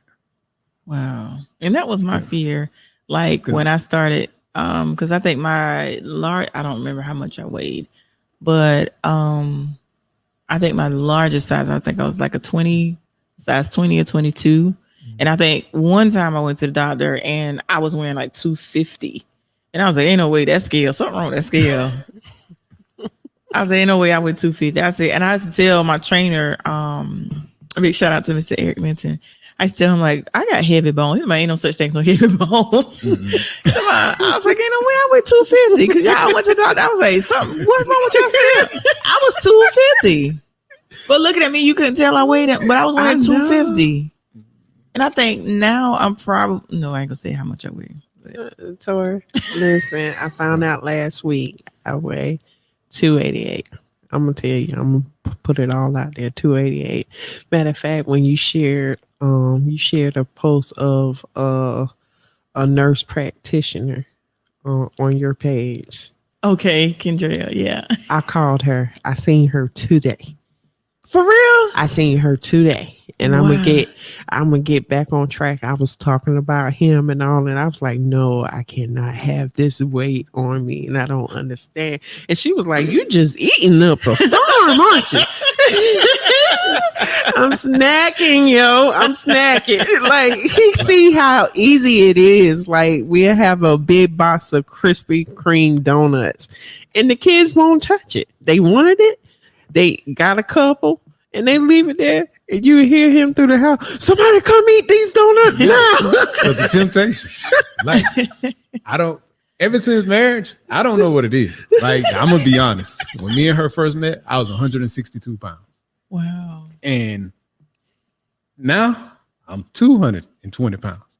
A: Wow. And that was my fear. Like when I started, because I think I don't remember how much I weighed, but I think my largest size, I think I was like size 20 or 22. And I think one time I went to the doctor and I was wearing like 250. And I was like, ain't no way that scale, something wrong with that scale. I was like, ain't no way I went 250. I said, and I used to tell my trainer, a big shout out to Mr. Eric Minton. I tell him like, I got heavy bones. He's like, ain't no such thing as no heavy bones. I was like, ain't no way I weigh 250 because y'all went to the doctor. I was like, something. What's wrong with y'all? I was 250. But looking at me, you couldn't tell I weighed it, but I was weighing 250. And I think now I'm probably no, I ain't gonna say how much I weigh.
B: Tor, listen, I found out last week I weigh 288. I'm gonna tell you, I'm gonna put it all out there. 288. Matter of fact, when you shared a post of a nurse practitioner on your page.
A: Okay, Kendra, yeah.
B: I called her. I seen her today.
A: For real?
B: I seen her today. And
A: Wow.
B: I'm gonna get back on track. I was talking about him and all, and I was like, no, I cannot have this weight on me, and I don't understand. And she was like, you just eating up a storm, aren't you? I'm snacking, yo. I'm snacking. Like, he see how easy it is. Like, we'll have a big box of Krispy Kreme donuts, and the kids won't touch it. They wanted it. They got a couple, and they leave it there. And you hear him through the house. Somebody come eat these donuts now.
C: But the temptation, like, I don't. Ever since marriage, I don't know what it is. Like, I'm gonna be honest. When me and her first met, I was 162 pounds,
A: Wow.
C: and now I'm 220 pounds.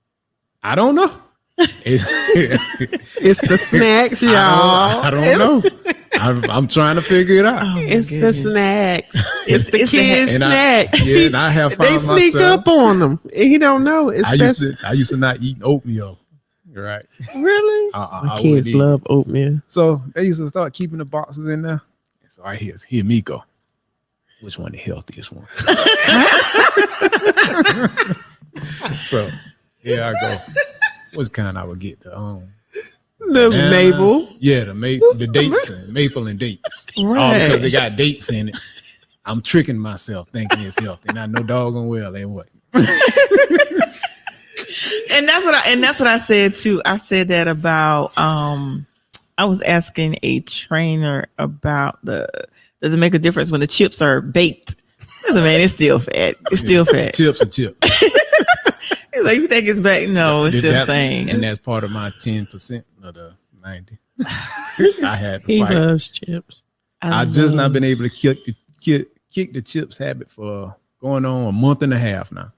C: I don't know.
B: It's the snacks, y'all.
C: I don't know. I'm trying to figure it out.
A: Oh, my
B: It's the
A: goodness.
B: snacks. It's the
A: It's the
B: kids'
C: and
B: snacks.
C: And I have found
B: They sneak
C: myself.
B: up on them. And he don't know.
C: I used to not eat oatmeal. Right.
B: Really?
C: I
B: My
C: would
B: kids
C: eat.
B: love oatmeal.
C: So they used to start keeping the boxes in there. So I hear me go. Which one the healthiest one? So here I go. What kind I would get? The banana.
B: Mabel.
C: Yeah, the dates, maple and dates. All
A: Right.
C: because they got dates in it. I'm tricking myself thinking it's healthy. And I know doggone well they what.
A: And that's what I said too. I said that about I was asking a trainer about does it make a difference when the chips are baked? I said, man, it's still fat. It's still fat.
C: Chips and chips.
A: He's like, you think it's baked? No, it's still the same.
C: And that's part of my 10% of the 90. I had to
B: He
C: fight.
B: loves chips.
C: I just not been able to kick the chips habit for going on a month and a half now.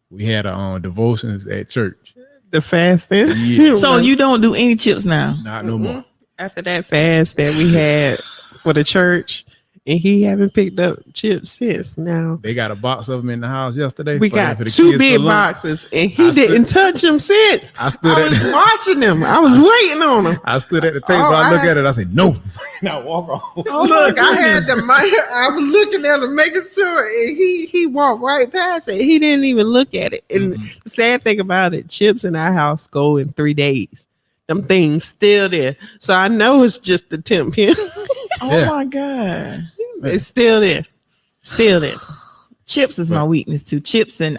C: We had devotions at church.
B: The fasting.
C: Yeah.
A: So you don't do any chips now?
C: Not no more.
B: After that fast that we had for the church, and he haven't picked up chips since. Now
C: They got a box of them in the house yesterday.
B: we
C: for
B: got
C: the
B: two
C: kids
B: big
C: for lunch.
B: boxes, and he didn't touch them since.
C: I stood
B: I
C: at
B: was watching them. I was waiting on them.
C: I stood at the table.
B: Oh,
C: I look
B: I-
C: at it. I said, no. Now walk on.
B: Oh look, I had the I was looking at him, making sure, and he walked right past it. He didn't even look at it. And the sad thing about it, chips in our house go in 3 days. Them things still there, so I know it's just the temp here.
A: Oh
C: Yeah.
A: my God.
B: It's still there, still there.
A: Chips is my weakness too. Chips and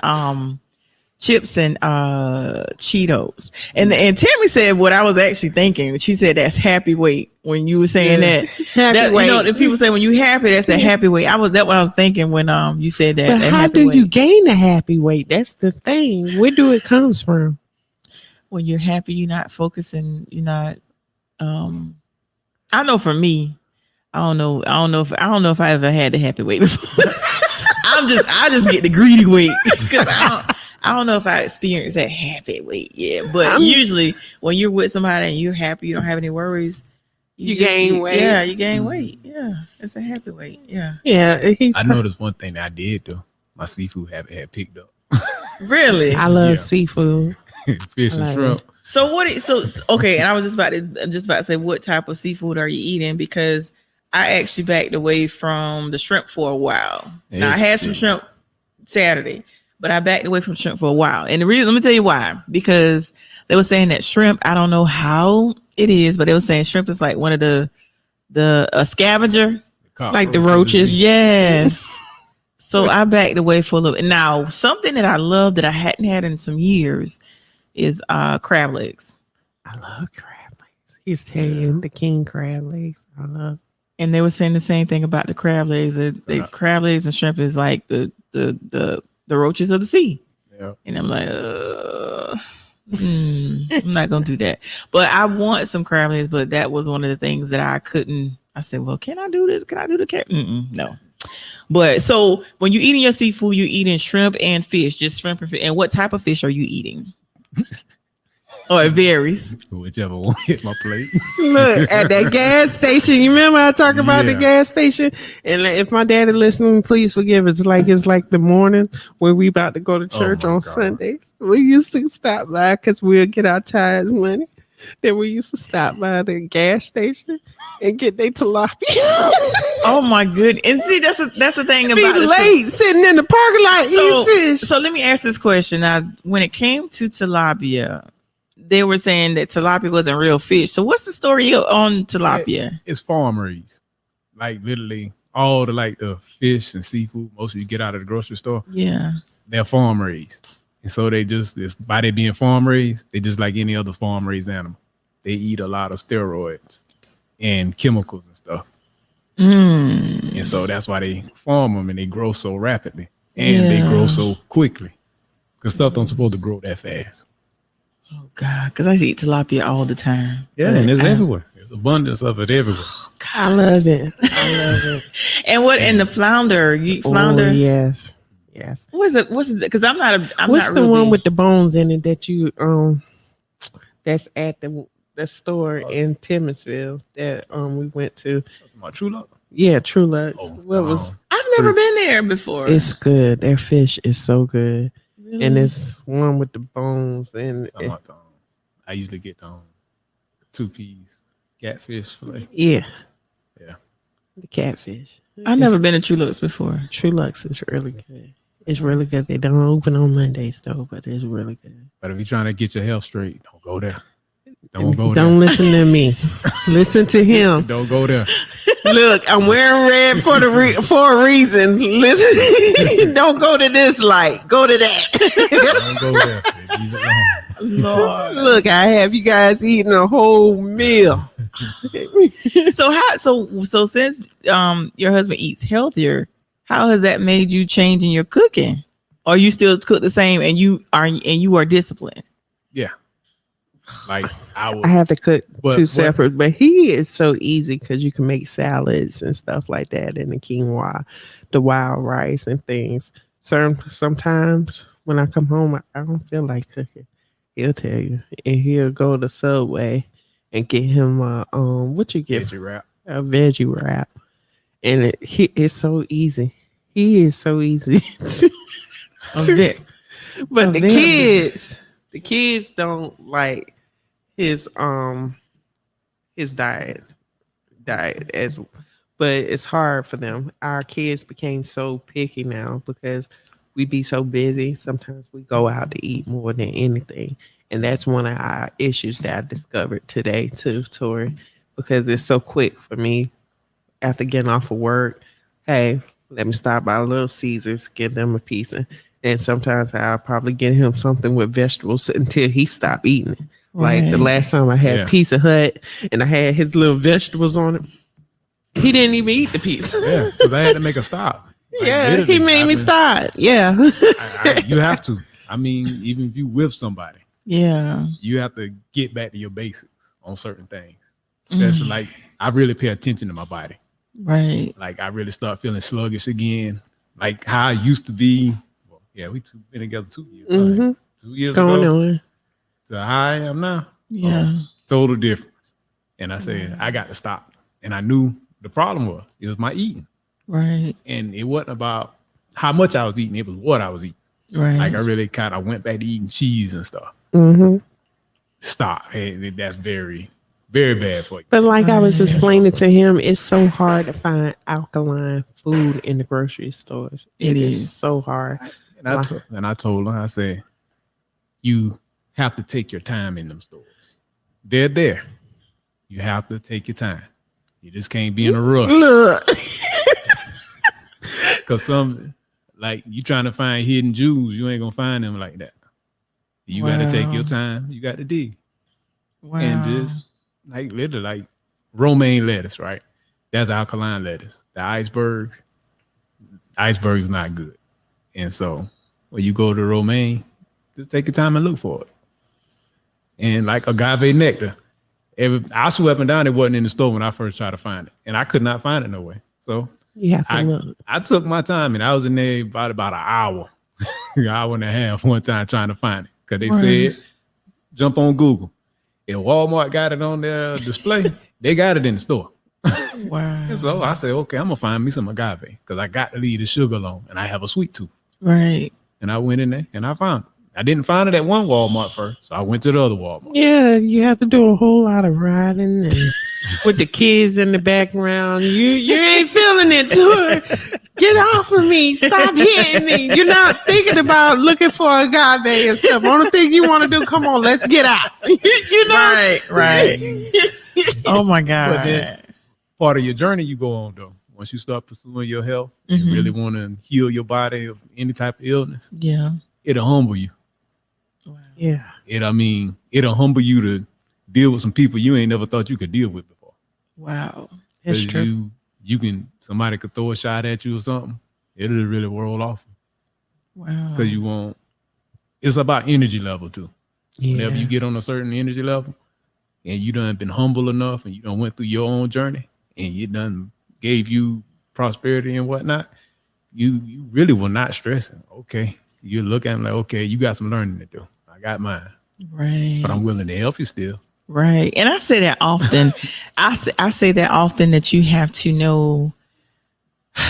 A: Cheetos. And Tammy said what I was actually thinking. She said that's happy weight when you were saying that.
B: Happy
A: That,
B: weight.
A: you know, if people say when you happy, that's the happy weight. What I was thinking when you said that.
B: But
A: that
B: how
A: happy
B: do
A: weight.
B: you gain the happy weight? That's the thing. Where do it comes from?
A: When you're happy, you're not focusing, you're not I know for me, I don't know if I ever had the happy weight before. I just get the greedy weight because I don't know if I experienced that happy weight yet. But usually when you're with somebody and you're happy, you don't have any worries.
B: You gain weight.
A: Yeah, you gain weight. Yeah, it's a happy weight. Yeah.
B: Yeah,
C: I noticed one thing that I did though. My seafood habit had picked up.
A: Really?
B: I love
C: Yeah.
B: seafood.
C: Fish
B: I
C: and
B: like
C: shrimp.
A: So okay, and I was just about to say, what type of seafood are you eating? Because I actually backed away from the shrimp for a while. Now I had some shrimp Saturday, but I backed away from shrimp for a while. And the reason, let me tell you why. Because they were saying that shrimp, I don't know how it is, but they were saying shrimp is like one of a scavenger.
B: Like the roaches.
A: Yes. So I backed away for a little bit. Now, something that I love that I hadn't had in some years is crab legs.
B: I love crab legs. He's telling the king crab legs. I love.
A: And they were saying the same thing about the crab legs. The crab legs and shrimp is like the roaches of the sea.
C: Yep.
A: And I'm like, I'm not gonna do that. But I want some crab legs, but that was one of the things that I couldn't. I said, well, can I do this? Can I do the cat? No. But so when you're eating your seafood, you're eating shrimp and fish, just shrimp and fish. And what type of fish are you eating? Or it varies.
C: Whichever one hit my plate.
B: Look at that gas station. You remember I talked about the
C: Yeah.
B: gas station? And if my daddy listening, please forgive. It's like the morning where we about to go to church
C: my
B: on
C: God.
B: Sundays. We used to stop by because we'll get our tithes money. Then we used to stop by the gas station and get their tilapia.
A: Oh my goodness! And see, that's the thing
B: Be
A: about it.
B: late sitting in the parking lot eating fish.
A: So let me ask this question. Now, when it came to tilapia, they were saying that tilapia wasn't real fish. So what's the story on tilapia?
C: It's farm raised. Like literally all the fish and seafood, most of you get out of the grocery store,
A: Yeah.
C: they're farm raised. And so by they being farm raised, they just like any other farm raised animal. They eat a lot of steroids and chemicals and stuff. And so that's why they farm them and they grow so rapidly and they grow so quickly because stuff don't supposed to grow that fast.
A: Oh God, because I eat tilapia all the time.
C: Yeah, and it's everywhere. There's abundance of it everywhere.
B: I love it. I love it.
A: And what and the flounder? You eat flounder?
B: Oh, yes. Yes.
A: What's it? Because I'm not.
B: What's
A: not
B: the
A: really
B: one with the bones in it that you that's at the store in Timminsville that we went to?
C: My True Love.
B: Yeah, True Lux.
C: Oh,
B: What was
A: I've never been there before.
B: it's good. Their fish is so good.
A: Really?
B: And it's one with the bones and
C: I usually get 2-piece catfish fillet.
B: yeah.
C: Yeah.
B: The catfish.
A: I've never been to True Looks before.
B: True Lux is really good. It's really good. They don't open on Mondays though, but it's really good.
C: But if you're trying to get your health straight, don't go there. Don't go
B: Don't listen to me. Listen to
C: there.
B: him.
C: Don't go there.
B: Look, I'm wearing red for for a reason. Listen, don't go to this light. Go to that.
C: Don't go there. Leave it alone.
A: Lord.
B: Look, I have you guys eating a whole meal.
A: So since your husband eats healthier, how has that made you change in your cooking? Or you still cook the same and you are disciplined?
C: Yeah. Like I
B: I have to cook
C: But
B: two
C: what-
B: separate, but he is so easy because you can make salads and stuff like that, and the quinoa, the wild rice and things. Sometimes when I come home, I don't feel like cooking. He'll tell you, and he'll go to Subway and get him what you get?
C: veggie wrap.
B: A veggie wrap, and it's so easy. He is so easy. But
A: A
B: the
A: veggie.
B: kids don't like his diet as, but it's hard for them. Our kids became so picky now because we be so busy. Sometimes we go out to eat more than anything, and that's one of our issues that I discovered today too, Tori, because it's so quick for me after getting off of work. Hey, let me stop by Little Caesars, get them a pizza. And sometimes I'll probably get him something with vegetables until he stopped eating it. Like the
A: Right.
B: last time I had
C: Yeah.
B: Pizza Hut and I had his little vegetables on it. He didn't even eat the pizza.
C: Yeah, because I had to make a stop. Like,
B: Yeah,
C: literally,
B: he made me stop. Yeah.
C: You have to. I mean, even if you with somebody,
A: Yeah.
C: you have to get back to your basics on certain things. Especially like I really pay attention to my body.
A: Right.
C: Like I really start feeling sluggish again. Like how I used to be. Well, yeah, we been together 2 years.
B: Mhm.
C: Right? 2 years
B: Going
C: ago
B: on.
C: to how I am now.
A: Yeah.
C: Total difference. And I said, I got to stop. And I knew the problem was my eating.
A: Right.
C: And it wasn't about how much I was eating, it was what I was eating.
A: Right.
C: Like I really kind of went back to eating cheese and stuff.
B: Mm-hmm.
C: Stop. Hey, that's very, very bad for you.
B: But like I was
A: Right.
B: explaining to him, it's so hard to find alkaline food in the grocery stores.
A: It
B: It is
A: is.
B: so hard.
C: And I told her, I said, you have to take your time in them stores. They're there. You have to take your time. You just can't be in a rush.
B: Look.
C: Because some, like you trying to find hidden jewels, you ain't gonna find them like that. You got to take your
A: Wow.
C: time. You got to dig.
A: Wow.
C: And just like literally like romaine lettuce, right? That's alkaline lettuce. The iceberg is not good. And so when you go to romaine, Just take your time and look for it. And like agave nectar, I swept it down. It wasn't in the store when I first tried to find it, and I could not find it no way. So
B: You have to look.
C: I took my time, and I was in there about an hour, an hour and a half one time trying to find it because they
A: Right.
C: said jump on Google. If Walmart got it on their display, they got it in the store.
A: Wow.
C: And so I said, okay, I'm gonna find me some agave because I got to leave the sugar alone, and I have a sweet tooth.
A: Right.
C: And I went in there and I found it. I didn't find it at one Walmart first, so I went to the other Walmart.
B: Yeah, you have to do a whole lot of riding and with the kids in the background. You ain't feeling it. Get off of me. Stop hitting me. You're not thinking about looking for agave and stuff. Only thing you want to do, come on, let's get out. You know?
A: Right. Oh my God.
C: But then part of your journey you go on though. Once you start pursuing your health,
A: Mhm.
C: you really want to heal your body of any type of illness,
A: Yeah.
C: it'll humble you.
A: Wow.
B: Yeah.
C: It'll humble you to deal with some people you ain't never thought you could deal with before.
A: Wow.
B: That's
C: 'Cause
B: true.
C: Somebody could throw a shot at you or something. It'll really roll off
A: Wow.
C: because you won't. It's about energy level too.
B: Yeah.
C: Whenever you get on a certain energy level and you done been humble enough and you done went through your own journey and you done gave you prosperity and whatnot, you really will not stress it. Okay. You look at them like, okay, you got some learning to do. I got mine,
A: Right.
C: but I'm willing to help you still.
A: Right. And I say that often. I say that often that you have to know,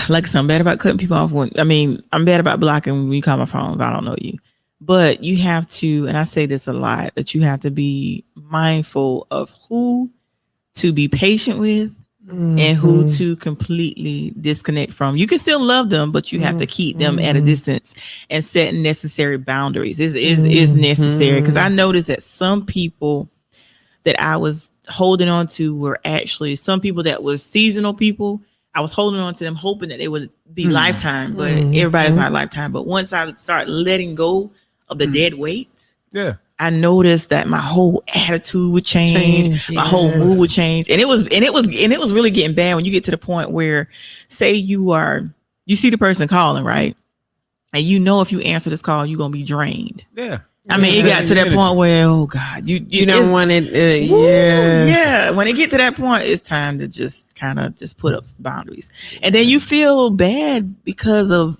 A: like I said, I'm bad about cutting people off I'm bad about blocking when you call my phone if I don't know you. But you have to, and I say this a lot, that you have to be mindful of who to be patient with and who
B: Mhm.
A: to completely disconnect from. You can still love them, but you have to keep them at a distance and set necessary boundaries. Is necessary, because I noticed that some people that I was holding on to were actually some people that was seasonal people. I was holding on to them, hoping that they would be lifetime, but everybody's not lifetime. But once I start letting go of the dead weight,
C: Yeah.
A: I noticed that my whole attitude would change, my whole mood would change. And it was really getting bad when you get to the point where, say you see the person calling, right? And you know if you answer this call, you're gonna be drained.
C: Yeah.
A: I mean, it got to that point where, oh God,
B: You don't want it.
A: Woo,
B: Yeah.
A: yeah. When it get to that point, it's time to just kind of just put up some boundaries. And then you feel bad because of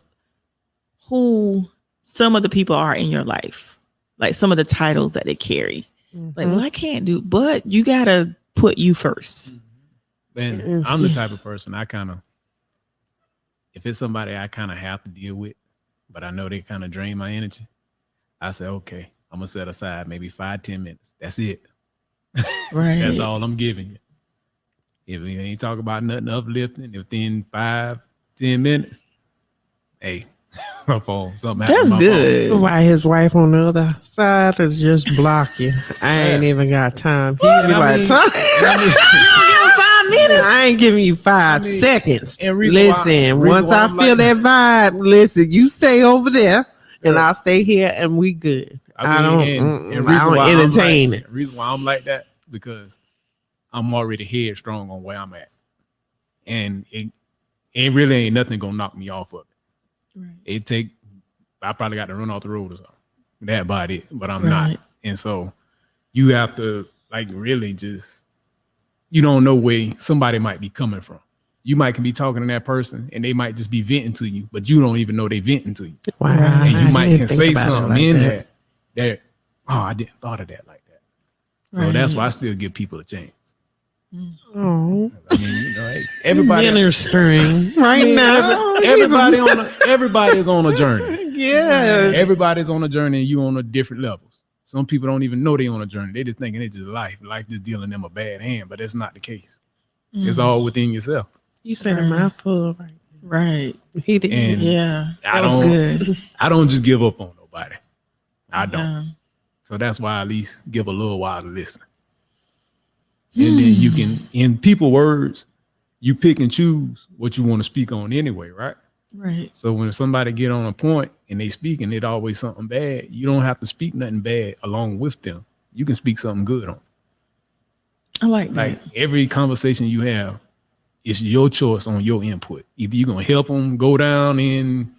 A: who some of the people are in your life, like some of the titles that they carry. Like, well, I can't do, but you gotta put you first.
C: And I'm the type of person if it's somebody I kind of have to deal with, but I know they kind of drain my energy, I say, okay, I'm gonna set aside maybe 5-10 minutes. That's it.
A: Right.
C: That's all I'm giving you. If we ain't talk about nothing uplifting, within 5-10 minutes, hey, my phone, something happened.
A: That's
C: to my
A: good.
B: Why his wife on the other side is just block you. I ain't even got time. He be like, I ain't giving you 5 seconds.
C: and reason
B: Listen,
C: why-
B: once
C: reason why
B: I
C: I'm
B: feel
C: like
B: that vibe, listen, you stay over there and I'll stay here and we good. I don't entertain it.
C: The reason why I'm like that, because I'm already headstrong on where I'm at. And it really ain't nothing gonna knock me off of it.
A: Right.
C: I probably got to run off the road or something. That about it, but I'm
A: Right.
C: not. And so you have to like really just, you don't know where somebody might be coming from. You might can be talking to that person and they might just be venting to you, but you don't even know they venting to you.
B: Wow.
C: And you
B: I
C: might
B: didn't
C: can
B: think
C: say
B: about it
C: something
B: like
C: in
B: that.
C: that, oh, I didn't thought of that like that. So that's why I still give people a chance.
B: Oh,
C: I mean, hey, everybody,
B: ministering right now.
C: everybody's on a journey.
B: Yes.
C: Everybody's on a journey, and you on a different levels. Some people don't even know they on a journey. They just thinking it's just life just dealing them a bad hand, but that's not the case. It's all within yourself.
B: You said a mouthful.
A: Right.
B: He did.
C: And
A: Yeah.
C: I
A: That was good.
C: I don't just give up on nobody. I don't.
A: Yeah.
C: So that's why I at least give a little while to listen. And then you can, in people words, you pick and choose what you want to speak on anyway, right?
A: Right.
C: So when somebody get on a point and they speak and it always something bad, you don't have to speak nothing bad along with them. You can speak something good on.
A: I like that.
C: Like every conversation you have, it's your choice on your input. Either you're gonna help them go down in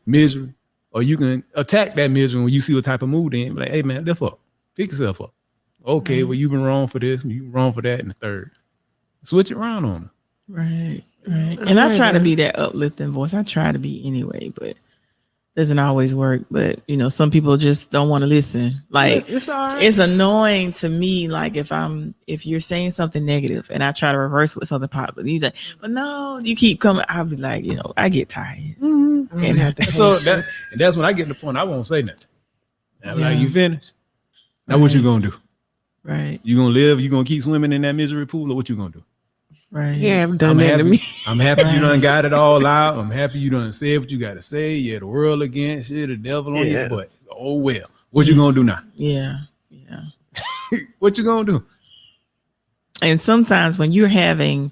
C: misery, or you can attack that misery when you see what type of mood in. Like, hey man, lift up, pick yourself up. Okay, well you've been wrong for this, you've been wrong for that, and the third. Switch it around on them.
A: Right. And I try to be that uplifting voice. I try to be anyway, but doesn't always work. But some people just don't want to listen. Like
B: It's all right.
A: it's annoying to me. Like if you're saying something negative and I try to reverse with something positive, you like, but no, you keep coming. I'll be like, I get tired.
B: Mhm. I don't have to
C: So
B: hate
C: that's when I get to the point I won't say nothing. I'm like,
A: Yeah.
C: you finished? Now what you gonna do?
A: Right.
C: You gonna live? You gonna keep swimming in that misery pool, or what you gonna do?
A: Right.
B: you haven't done
C: I'm
B: that
C: happy.
B: to me.
C: I'm happy you
A: Right.
C: done got it all out. I'm happy you done said what you got to say. Yeah, the world against you, the devil on
B: Yeah.
C: your butt. Oh well. What you gonna do now?
A: Yeah.
C: What you gonna do?
A: And sometimes when you're having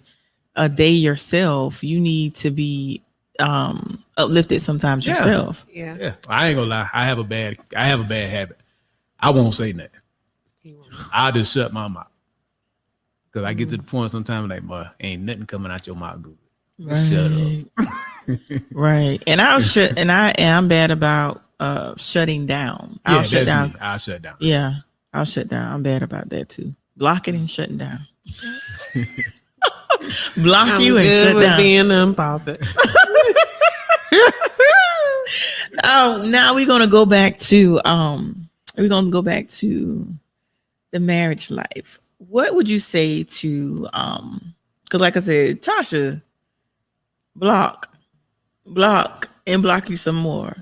A: a day yourself, you need to be uplifted sometimes
C: Yeah.
A: yourself.
B: Yeah.
C: Yeah, I ain't gonna lie. I have a bad habit. I won't say nothing. I just shut my mouth because I get to the point sometimes like, boy, ain't nothing coming out your mouth good. Just shut up.
A: Right. And I'm bad about shutting down.
C: Yeah,
A: I'll shut
C: that's
A: down.
C: me. I'll shut down.
A: Yeah. I'll shut down. I'm bad about that too. Blocking and shutting down. Block
B: I'm
A: you and
B: good
A: shut
B: with
A: down.
B: being unbothered.
A: Oh, now we're gonna go back to the marriage life. What would you say to because like I said, Tasha, block and block you some more.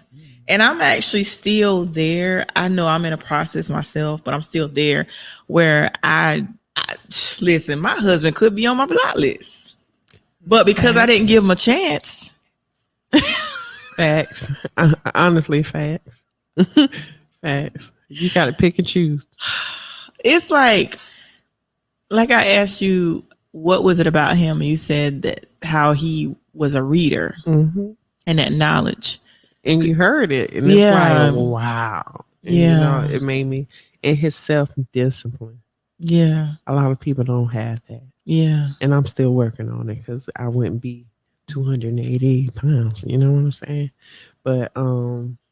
A: And I'm actually still there. I know I'm in a process myself, but I'm still there where I listen, my husband could be on my block list. But because I didn't give him a chance.
B: Facts. Honestly, facts. Facts. You got to pick and choose.
A: It's like I asked you, what was it about him? And you said that how he was a reader
B: Mm-hmm.
A: and that knowledge.
B: And you heard it. And
A: Yeah.
B: it's like, wow. And,
A: Yeah.
B: it made me, and his self-discipline.
A: Yeah.
B: A lot of people don't have that.
A: Yeah.
B: And I'm still working on it because I wouldn't be 280 pounds. You know what I'm saying? But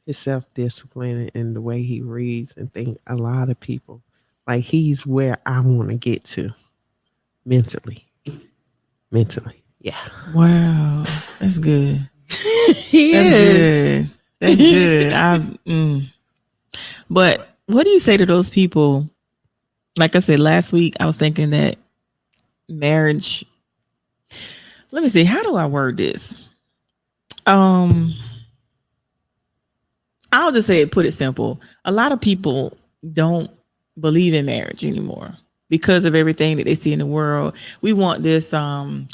B: his self-discipline and the way he reads and think, a lot of people, like he's where I want to get to mentally. Yeah.
A: Wow. That's good.
B: He
A: That's
B: is.
A: good. That's good. But what do you say to those people? Like I said last week, I was thinking that marriage. Let me see. How do I word this? I'll just say it. Put it simple. A lot of people don't believe in marriage anymore because of everything that they see in the world. We want this.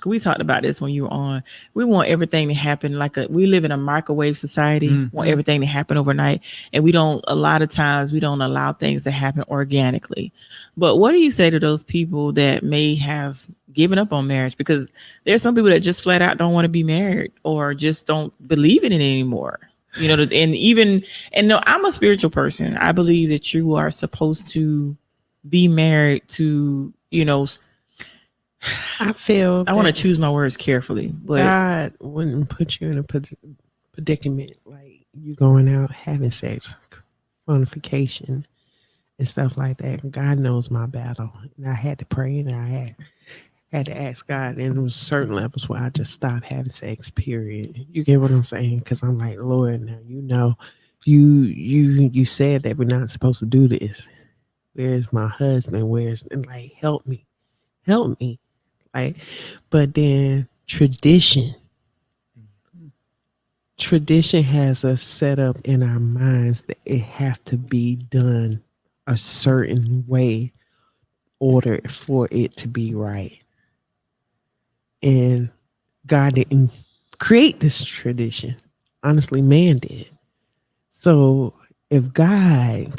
A: We talked about this when you were on. We want everything to happen we live in a microwave society.
C: Mm-hmm.
A: Want everything to happen overnight, and a lot of times we don't allow things to happen organically. But what do you say to those people that may have given up on marriage? Because there's some people that just flat out don't want to be married or just don't believe in it anymore. No, I'm a spiritual person. I believe that you are supposed to be married to,
B: I feel
A: I want to choose my words carefully, but
B: God wouldn't put you in a predicament like you going out having sex, fornication, and stuff like that. God knows my battle, and I had to pray, and I had to ask God. And there was certain levels where I just stopped having sex. Period. You get what I'm saying? Because I'm like, Lord, now you said that we're not supposed to do this. Where's my husband? And like, help me. Like, but then tradition has us set up in our minds that it have to be done a certain way order for it to be right. And God didn't create this tradition. Honestly, man did. So if God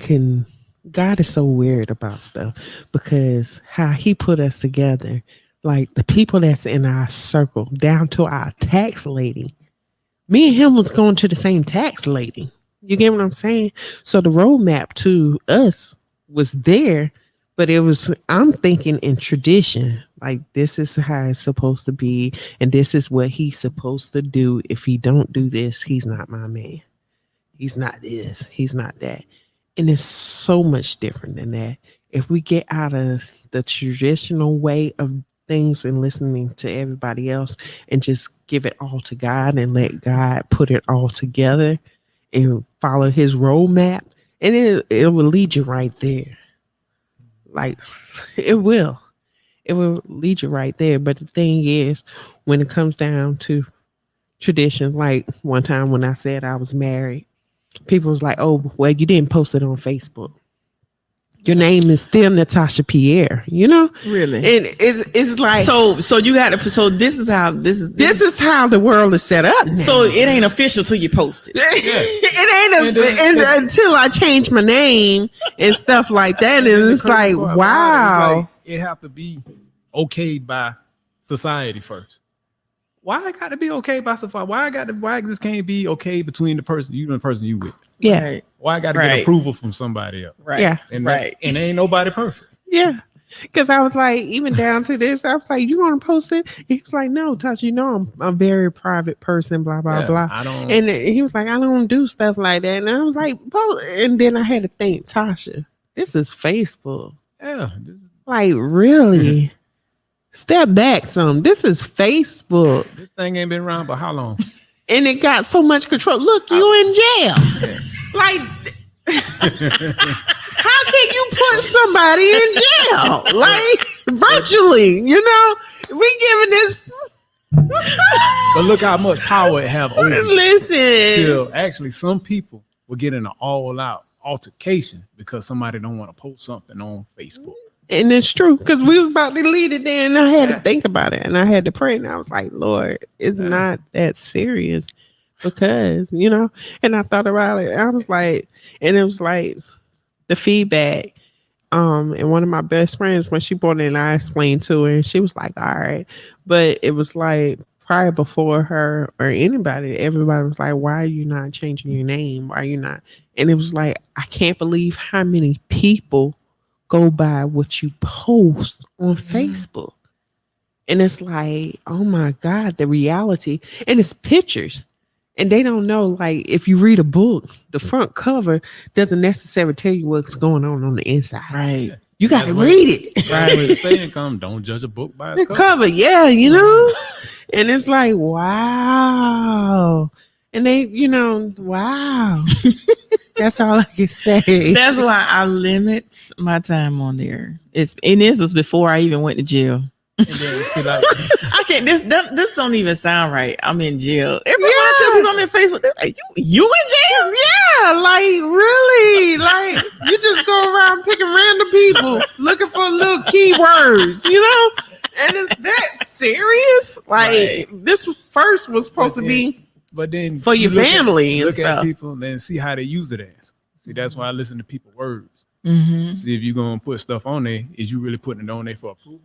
B: is so weird about stuff because how he put us together, like the people that's in our circle, down to our tax lady. Me and him was going to the same tax lady. You get what I'm saying? So the roadmap to us was there, but I'm thinking in tradition, like this is how it's supposed to be, and this is what he's supposed to do. If he don't do this, he's not my man. he's not this, he's not that. And it's so much different than that. If we get out of the traditional way of things and listening to everybody else and just give it all to God and let God put it all together and follow his roadmap, and it will lead you right there. Like it will lead you right there. But the thing is, when it comes down to tradition, like one time when I said I was married, people was like, oh, well, you didn't post it on Facebook. Your name is still Natasha Pierre, you know?
A: Really?
B: And it's like,
A: So you got to. So this is how this
B: is how the world is set up now.
A: So it ain't official till you post it.
B: It ain't until I change my name and stuff like that. And it's like, wow.
C: It have to be okayed by society first. Why I got to be okay by society? Why this can't be okay between the person you and the person you with?
B: Yeah.
A: Right.
C: Why I got to get approval from somebody else?
A: Right.
B: Yeah.
C: And ain't nobody perfect.
B: Yeah. Because I was like, even down to this, I was like, you want to post it? He was like, no, Tasha, you know, I'm a very private person, blah, blah, blah.
C: I don't.
B: And he was like, I don't do stuff like that. And I was like, well, and then I had to think, Tasha, this is Facebook.
C: Yeah.
B: Like, really? Step back some. This is Facebook.
C: This thing ain't been around but how long?
B: And it got so much control. Look, you in jail. Like, how can you put somebody in jail? Like, virtually, you know? We giving this.
C: But look how much power it have over you.
B: Listen.
C: Till actually some people will get in an all-out altercation because somebody don't want to post something on Facebook.
B: And it's true, because we was about to delete it there, and I had to think about it, and I had to pray, and I was like, Lord, it's not that serious, because, you know, and I thought about it, I was like, and it was like the feedback, and one of my best friends, when she brought it in, I explained to her, and she was like, all right, but it was like, prior before her or anybody, everybody was like, why are you not changing your name? Why are you not? And it was like, I can't believe how many people go by what you post on Facebook. And it's like, oh my God, the reality. And it's pictures. And they don't know, like, if you read a book, the front cover doesn't necessarily tell you what's going on the inside.
A: Right.
B: You got to read it.
C: Right. When the saying come, don't judge a book by its
B: The
C: cover.
B: cover, yeah, you know? And it's like, wow. And they, you know, wow. That's all I can say.
A: That's why I limit my time on there. This was before I even went to jail.
C: And then see, like,
A: I can't. This don't even sound right. I'm in jail. Every time I tell people I'm in Facebook, they're like, "You in jail?"
B: Yeah, like really, like you just go around picking random people looking for little keywords, you know? And it's that serious? Like this first was supposed to be.
C: but then
B: for your
C: you look
B: family and
C: look
B: stuff.
C: at people and then see how they use it as. See, that's why I listen to people's words.
A: Mm-hmm.
C: See if you're gonna put stuff on there, is you really putting it on there for approval?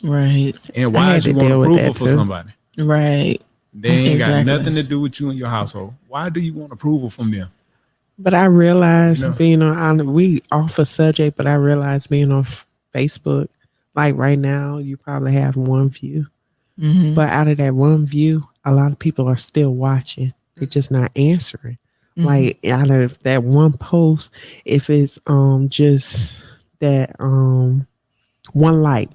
A: Right.
C: And
B: I
C: why
B: had
C: is you
B: to
C: want
B: deal with
C: approval
B: that
C: for
B: too.
C: somebody?
A: Right.
C: They ain't got
A: Exactly.
C: nothing to do with you and your household. Why do you want approval from them?
B: But I realized
C: No.
B: being on we off a subject, but I realized being on Facebook, like right now, you probably have one view.
A: Mm-hmm.
B: But out of that one view, a lot of people are still watching. They're just not answering.
A: Mm-hmm.
B: Like out of that one post, if it's just that one like,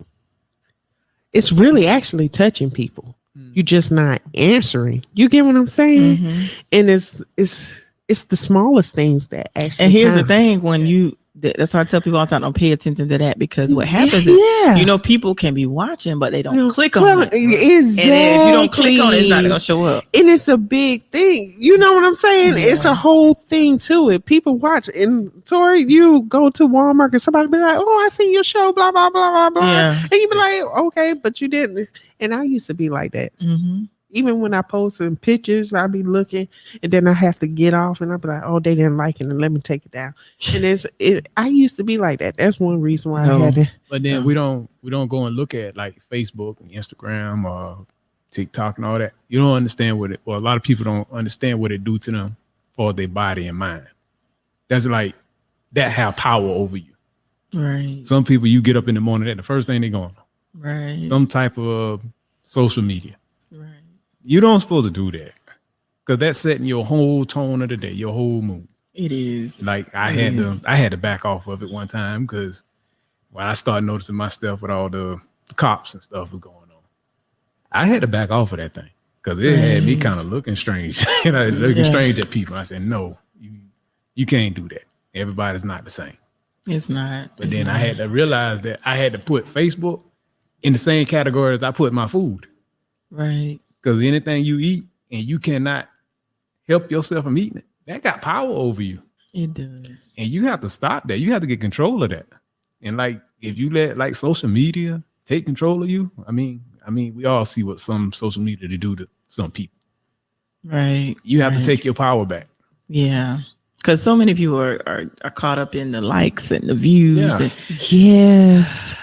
B: it's really actually touching people. You're just not answering. You get what I'm saying?
A: Mm-hmm.
B: And it's the smallest things that actually.
A: And here's the
B: count.
A: thing: when that's why I tell people all the time, don't pay attention to that, because what happens
B: Yeah.
A: is, you know, people can be watching, but they don't
B: You
A: click on it.
B: Exactly.
A: And then if you don't click on it, it's not gonna show up.
B: And it's a big thing. You know what I'm saying?
A: Yeah.
B: It's a whole thing to it. People watch. And Tori, you go to Walmart and somebody be like, oh, I see your show, blah, blah, blah, blah, blah.
A: Yeah.
B: And you be like, okay, but you didn't. And I used to be like that.
A: Mm-hmm.
B: Even when I post some pictures, I'll be looking and then I have to get off and I'll be like, oh, they didn't like it and let me take it down. And I used to be like that. That's one reason why I had to.
C: But then we don't go and look at like Facebook and Instagram or TikTok and all that. You don't understand what it, or a lot of people don't understand what it do to them for their body and mind. That's like that have power over you.
A: Right.
C: Some people, you get up in the morning, that the first thing they going on,
A: Right.
C: some type of social media.
A: Right.
C: You don't supposed to do that, because that's setting your whole tone of the day, your whole mood.
A: It is.
C: Like I had to back off of it one time because when I started noticing my stuff with all the cops and stuff was going on, I had to back off of that thing because it had me kind of looking strange, looking strange at people. I said, no, you can't do that. Everybody's not the same.
A: It's not.
C: But then I had to realize that I had to put Facebook in the same category as I put my food.
A: Right.
C: Because anything you eat and you cannot help yourself from eating it, that got power over you.
A: It does.
C: And you have to stop that. You have to get control of that. And like, if you let like social media take control of you, I mean, we all see what some social media to do to some people.
A: Right.
C: You have to take your power back.
A: Yeah. Because so many people are caught up in the likes and the views.
C: Yeah.
A: And
B: Yes.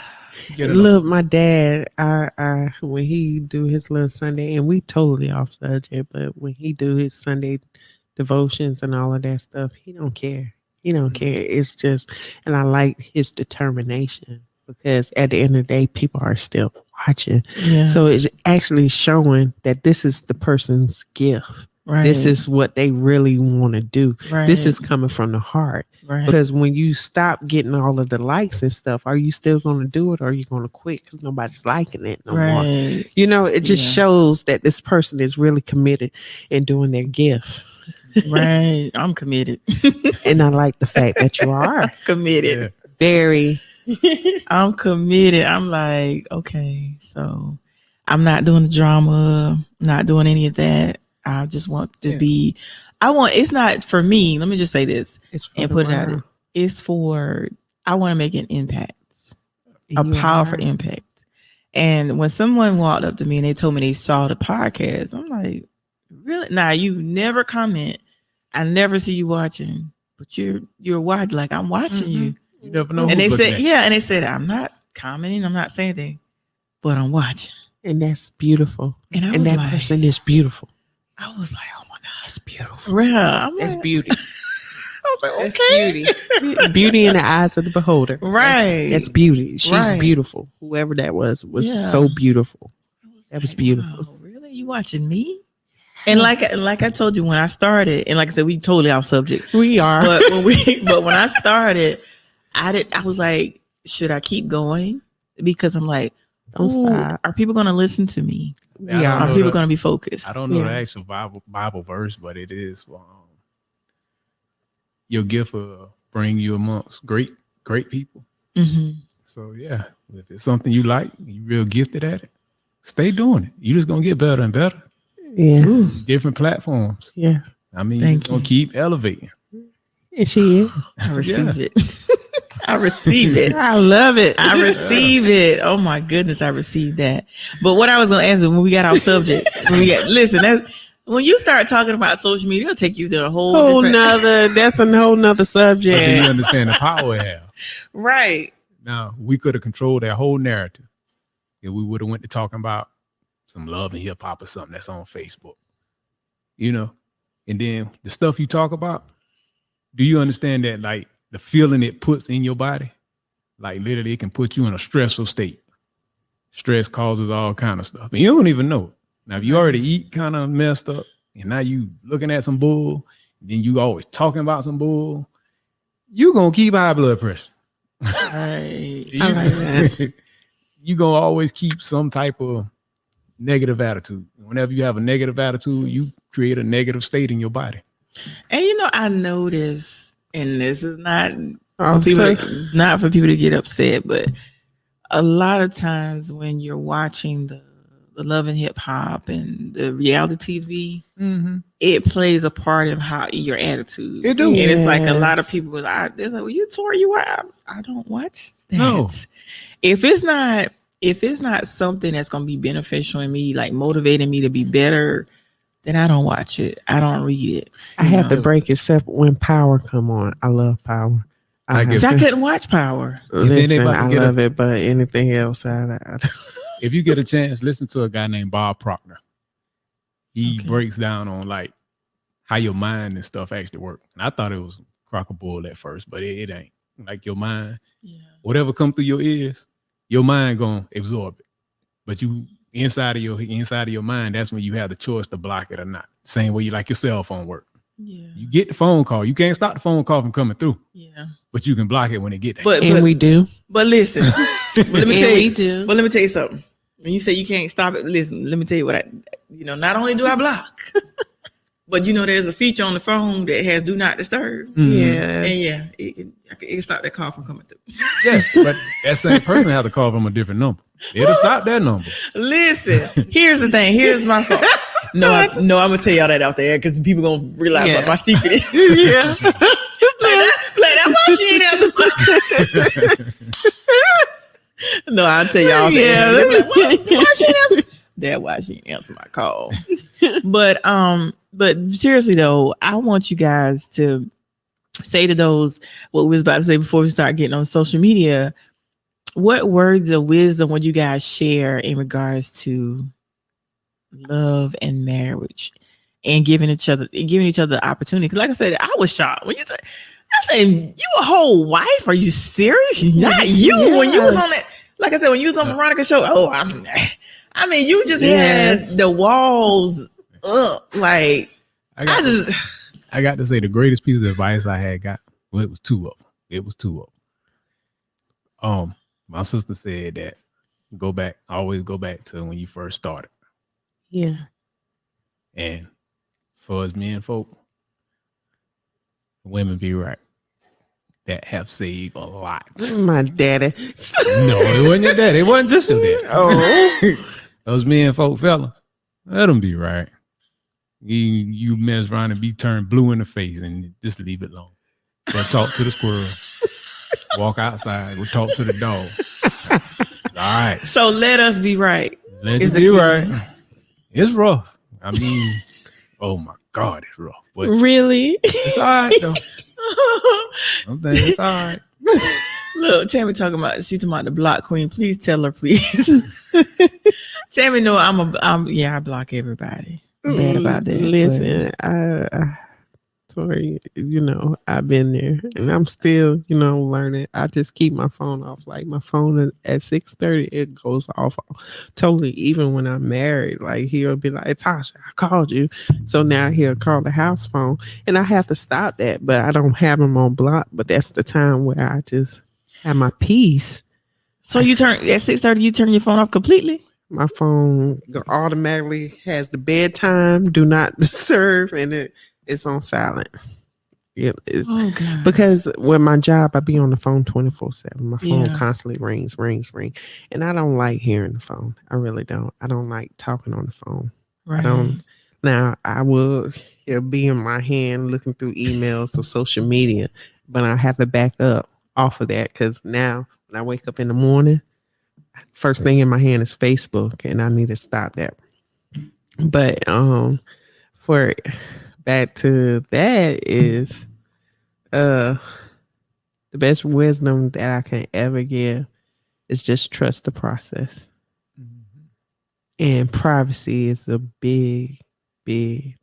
C: Get it
B: Look, my dad, I when he do his little Sunday, and we totally off subject, but when he do his Sunday devotions and all of that stuff, he don't care. He don't care. It's just, and I like his determination because at the end of the day, people are still watching.
A: yeah.
B: So it's actually showing that this is the person's gift.
A: right.
B: This is what they really want to do.
A: right.
B: This is coming from the heart.
A: right.
B: Because when you stop getting all of the likes and stuff, are you still going to do it or are you going to quit because nobody's liking it no more?
A: right.
B: You know, it just
A: Yeah.
B: shows that this person is really committed in doing their gift.
A: right. I'm committed.
B: And I like the fact that you are
A: committed.
B: very,
A: I'm committed. I'm like, okay, so I'm not doing the drama, not doing any of that. I just want to be, it's not for me. Let me just say this
B: it's for
A: and
B: the
A: put it out.
B: world.
A: It's for, I want to make an impact, a
B: You
A: powerful
B: are.
A: impact. And when someone walked up to me and they told me they saw the podcast, I'm like, really? Now you never comment. I never see you watching, but you're watching. Like I'm watching you.
C: You never know.
A: And they
C: who's looking
A: said,
C: at you.
A: and they said, I'm not commenting, I'm not saying anything, but I'm watching.
B: And that's beautiful.
A: And I
B: And
A: was
B: that
A: like,
B: person is beautiful.
A: I was like, oh my God,
B: That's beautiful.
A: real. I'm
B: That's
A: like,
B: beauty.
A: I was like,
B: That's
A: okay.
B: beauty. Beauty in the eyes of the beholder.
A: Right.
B: That's beauty. She's
A: Right.
B: beautiful. Whoever that was
A: Yeah.
B: so beautiful. That was
A: like,
B: beautiful.
A: wow, really? You watching me? And like I told you when I started, and like I said, we totally off subject.
B: We are.
A: But when I started, I was like, should I keep going? Because I'm like,
B: Don't stop.
A: are people going to listen to me?
B: We
C: I don't
A: Are
C: know
A: people
C: the-
A: going to be focused?
C: I don't know the
B: Yeah.
C: actual Bible verse, but it is your gift will bring you amongst great people.
A: Mm-hmm.
C: So yeah, if it's something you like, you real gifted at it, stay doing it. You're just gonna get better and better.
B: Yeah.
C: Different platforms.
B: Yeah.
C: I mean,
A: Thank
C: you're gonna
A: you.
C: keep elevating.
B: And she is.
A: I receive it. I receive it.
B: I love it.
A: I receive it. Oh my goodness, I received that. But what I was going to ask when we got off subject, when you start talking about social media, it'll take you to a whole different-
B: that's a whole nother
C: But do you
B: subject.
C: understand the power it have?
A: right.
C: Now we could have controlled that whole narrative if we would have went to talking about some love and hip hop or something that's on Facebook. You know, and then the stuff you talk about, do you understand that like the feeling it puts in your body? Like literally it can put you in a stressful state. Stress causes all kind of stuff. And you don't even know it. Now if you already eat kind of messed up and now you looking at some bull, then you always talking about some bull, you gonna keep high blood pressure.
A: Right.
C: You,
B: I like that.
C: you gonna always keep some type of negative attitude. Whenever you have a negative attitude, you create a negative state in your body.
A: And I noticed, and this is not
B: Oh,
A: for people
B: so-
A: not for people to get upset, but a lot of times when you're watching the Love and Hip Hop and the reality TV, it plays a part in how your attitude.
C: It do.
A: And it's like a lot of
B: Yes.
A: people they're like, well, you tore you out. I don't watch that.
C: No.
A: If it's not something that's gonna be beneficial in me, like motivating me to be better, then I don't watch it. I don't read it.
B: I have to
C: know.
B: break except when Power come on. I love Power.
C: I
B: have
C: guess-
A: So I
B: to-
A: couldn't watch Power.
B: Listen,
C: anybody
B: I
C: get
B: love it, but anything else, I
C: If you get a chance, listen to a guy named Bob Proctor. He
A: Okay.
C: breaks down on like how your mind and stuff actually work. And I thought it was crock of bull at first, but it ain't. Like your mind,
A: Yeah.
C: whatever come through your ears, your mind gonna absorb it. But inside of your mind, that's when you have the choice to block it or not. Same way you like your cell phone work.
A: Yeah.
C: You get the phone call. You can't stop the phone call from coming through,
A: Yeah.
C: but you can block it when it get there.
B: And we do.
A: But listen, let me
B: And
A: tell
B: we
A: you.
B: do.
A: But let me tell you something. When you say you can't stop it, listen. Let me tell you what not only do I block, but there's a feature on the phone that has do not disturb,
B: Yeah.
A: and it can stop that call from coming through.
C: Yeah, but that same person has to call from a different number. It'll stop that number.
A: Listen, here's the thing. Here's my phone. No, I'm gonna tell y'all that out there because people gonna realize what my secret is.
B: Yeah.
A: That's why she ain't answer my. No, I'll tell y'all.
B: Yeah.
A: Why she ain't answer? That's why she ain't answer my call. But seriously though, I want you guys to say to those what we was about to say before we start getting on social media. What words of wisdom would you guys share in regards to love and marriage and giving each other the opportunity? Because like I said, I was shocked when I said, you a whole wife? Are you serious? Not you.
B: Yes.
A: When you was on that, like I said, when you was on Veronica show, I mean, you just had the walls up. Like
C: I got to say the greatest piece of advice I had got. Well, it was two of them. My sister said that always go back to when you first started.
B: Yeah.
C: And for us men folk, women be right. That have saved a lot.
B: My daddy.
C: No, it wasn't your daddy. It wasn't just your daddy.
B: Oh.
C: Those men folk fellas, let them be right. You mess around and be turned blue in the face and just leave it alone. Go talk to the squirrels. Walk outside. Go talk to the dog. It's all right.
A: So let us be right.
C: Let's be right. It's rough. I mean, oh my God, it's rough. But
B: Really?
C: it's all right though. It's all right.
A: Look, Tammy talking about the block queen. Please tell her, please. Tammy, no, I block everybody. I'm bad about that.
B: Listen, sorry, I've been there and I'm still, learning. I just keep my phone off. Like my phone at 6:30, it goes off totally. Even when I'm married, like he'll be like, Tasha, I called you. So now he'll call the house phone and I have to stop that, but I don't have him on block. But that's the time where I just have my peace.
A: So you turn at 6:30, you turn your phone off completely?
B: My phone automatically has the bedtime, do not disturb, and it's on silent. It's
A: God.
B: because with my job, I be on the phone 24/7. My phone
A: Yeah.
B: constantly rings, and I don't like hearing the phone. I really don't. I don't like talking on the phone.
A: Right.
B: I don't. Now it'll be in my hand looking through emails or social media, but I have to back up off of that because now when I wake up in the morning, first thing in my hand is Facebook, and I need to stop that. But for back to that is the best wisdom that I can ever give is just trust the process. And privacy is a big thing.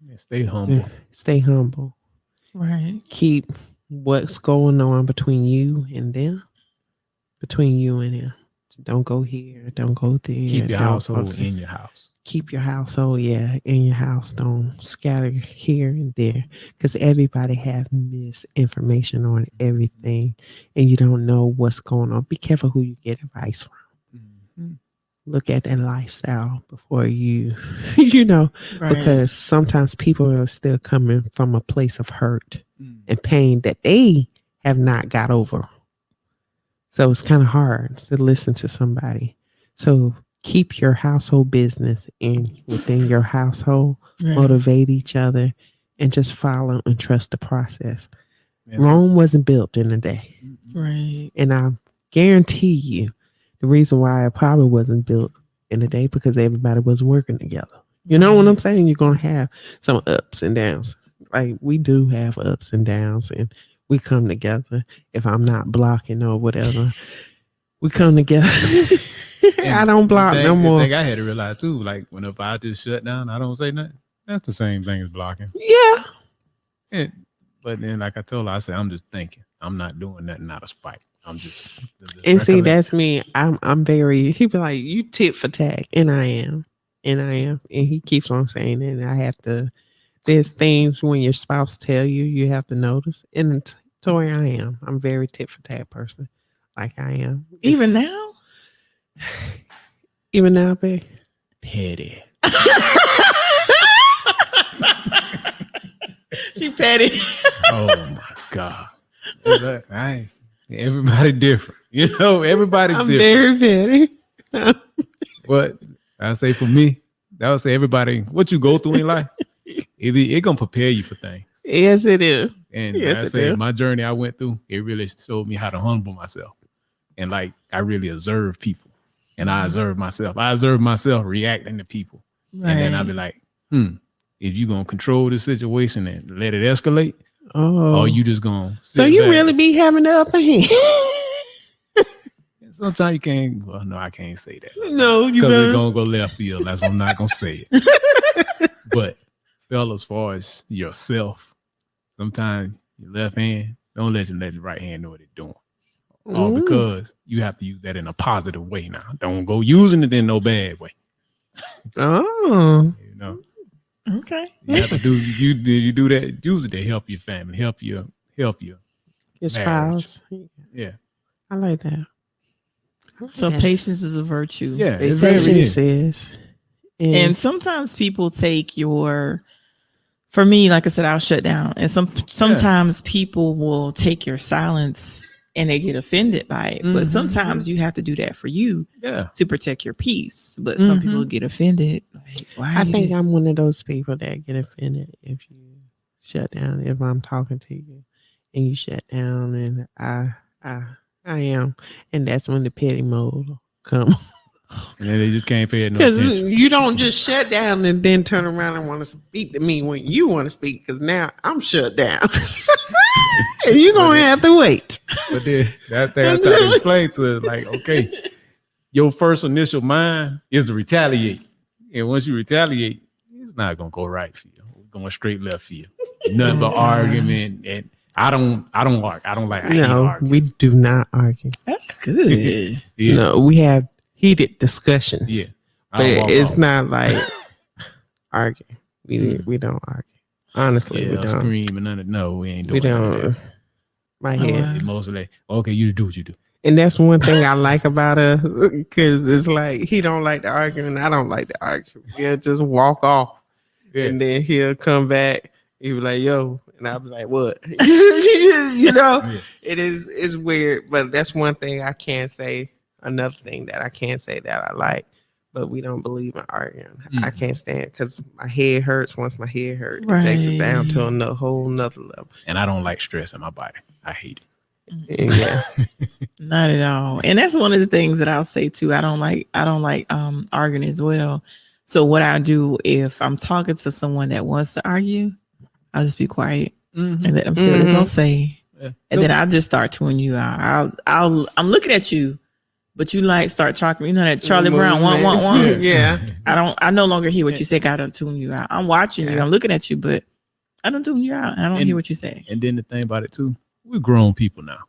C: Yeah, stay humble.
B: Stay humble.
A: Right.
B: Keep what's going on between you and them. Between you and them. Don't go here. Don't go there.
C: Keep your
B: don't
C: household
B: go
C: in your house.
B: Keep your household, in your house. Don't scatter here and there because everybody have misinformation on everything and you don't know what's going on. Be careful who you get advice from.
C: Mm-hmm.
B: Look at their lifestyle before you,
A: Right.
B: because sometimes people are still coming from a place of hurt
C: Mm.
B: and pain that they have not got over. So it's kind of hard to listen to somebody. So keep your household business within your household,
A: Right.
B: motivate each other, and just follow and trust the process.
C: Yeah.
B: Rome wasn't built in a day.
A: Right.
B: And I guarantee you the reason why it probably wasn't built in a day because everybody was working together. You know what I'm saying? You're going to have some ups and downs. Like we do have ups and downs and we come together. If I'm not blocking or whatever, we come together. I don't block no more.
C: The thing I had to realize too, like whenever I just shut down, I don't say nothing. That's the same thing as blocking.
B: Yeah.
C: But then, like I told her, I said, I'm just thinking. I'm not doing nothing out of spite. I'm just
B: And see,
C: recollect.
B: that's me. I'm very. He be like, you tit for tat, and I am, and he keeps on saying it. And I have to. There's things when your spouse tell you, you have to notice. And Tori, I am. I'm very tit for tat person, like I am.
A: Even now?
B: Even now, babe.
C: petty.
A: She petty.
C: Oh my God. Look, everybody different. You know, everybody's
B: I'm
C: different.
B: very petty.
C: But I say for me, that would say everybody, what you go through in life, it gonna prepare you for things.
B: Yes, it is.
C: And
B: Yes,
C: I
B: it
C: say
B: do.
C: my journey I went through, it really showed me how to humble myself. And like I really observe people. And I observe myself. I observe myself reacting to people.
A: Right.
C: And then I'll be like, if you gonna control the situation and let it escalate,
B: Oh,
C: or you just gonna
B: so
C: sit
B: you
C: back.
B: really be having the upper hand?
C: Sometimes you can't. Well, no, I can't say that.
B: No, you
C: Because it's
B: better.
C: gonna go left field. That's why I'm not gonna say it. But fellas, as far as yourself, sometimes your left hand, don't let your right hand know what it's doing. All
B: Mm.
C: because you have to use that in a positive way now. Don't go using it in no bad way.
B: Oh,
C: You know,
A: Okay.
C: you have to you do that. Use it to help your family, help you.
B: your
C: Marriage.
B: spouse.
C: Yeah,
B: I like that. I like
A: So
B: that.
A: patience is a virtue.
C: yeah. It's very
B: Patience
C: yeah.
B: is.
A: And sometimes people take for me, like I said, I'll shut down. And sometimes people will take your silence and they get offended by it. But
C: Mhm.
A: sometimes you have to do that for you
C: Yeah.
A: to protect your peace. But some
C: Mhm.
A: people get offended. Like, why?
B: I
A: you
B: think
A: do-
B: I'm one of those people that get offended if you shut down. If I'm talking to you and you shut down, and I am, and that's when the petty mode will come.
C: And then they just can't pay it no
B: Because
C: attention.
B: you don't just shut down and then turn around and want to speak to me when you want to speak. Because now I'm shut down, and you're gonna have to wait.
C: But then that thing I try to explain to it, like, okay, your first initial mind is to retaliate. And once you retaliate, it's not gonna go right for you. It's going straight left for you. Nothing but argument. And I don't argue. I don't like I hate
B: No,
C: arguing.
B: we do not argue.
A: That's good.
C: Yeah.
B: No, we have heated discussions.
C: Yeah.
B: But
C: I'll walk
B: it's
C: off.
B: not like arguing. We don't argue. Honestly, we
C: Yeah,
B: don't.
C: scream and none of no, we ain't
B: We
C: doing none of
B: don't.
C: that.
B: My
A: Oh,
B: head.
A: wow.
C: It's mostly like, okay, you do what you do.
B: And that's one thing I like about her, because it's like he don't like to argue and I don't like to argue. He'll just walk off,
C: Yeah.
B: and then he'll come back. He'll be like, "Yo," and I'll be like, "What?" You know,
C: Yeah.
B: it's weird, but that's one thing I can say. Another thing that I can say that I like, but we don't believe in arguing. I
C: Mm.
B: can't stand because my head hurts. Once my head hurts, it takes it down to
A: Right.
B: a whole nother level.
C: And I don't like stress in my body. I hate it.
B: And yeah,
A: Not at all. And that's one of the things that I'll say too. I don't like arguing as well. So what I do if I'm talking to someone that wants to argue, I'll just be quiet and let them say what they're gonna say.
C: Yeah.
A: And then I'll just start tuning you out. I'm looking at you, but you like start talking. You know that Charlie Brown want.
B: Yeah.
A: I no longer hear what you say. I don't tune you out. I'm watching you.
B: Yeah.
A: I'm looking at you, but I don't tune you out. I don't
C: And-
A: hear what you say.
C: And then the thing about it too, we're grown people now.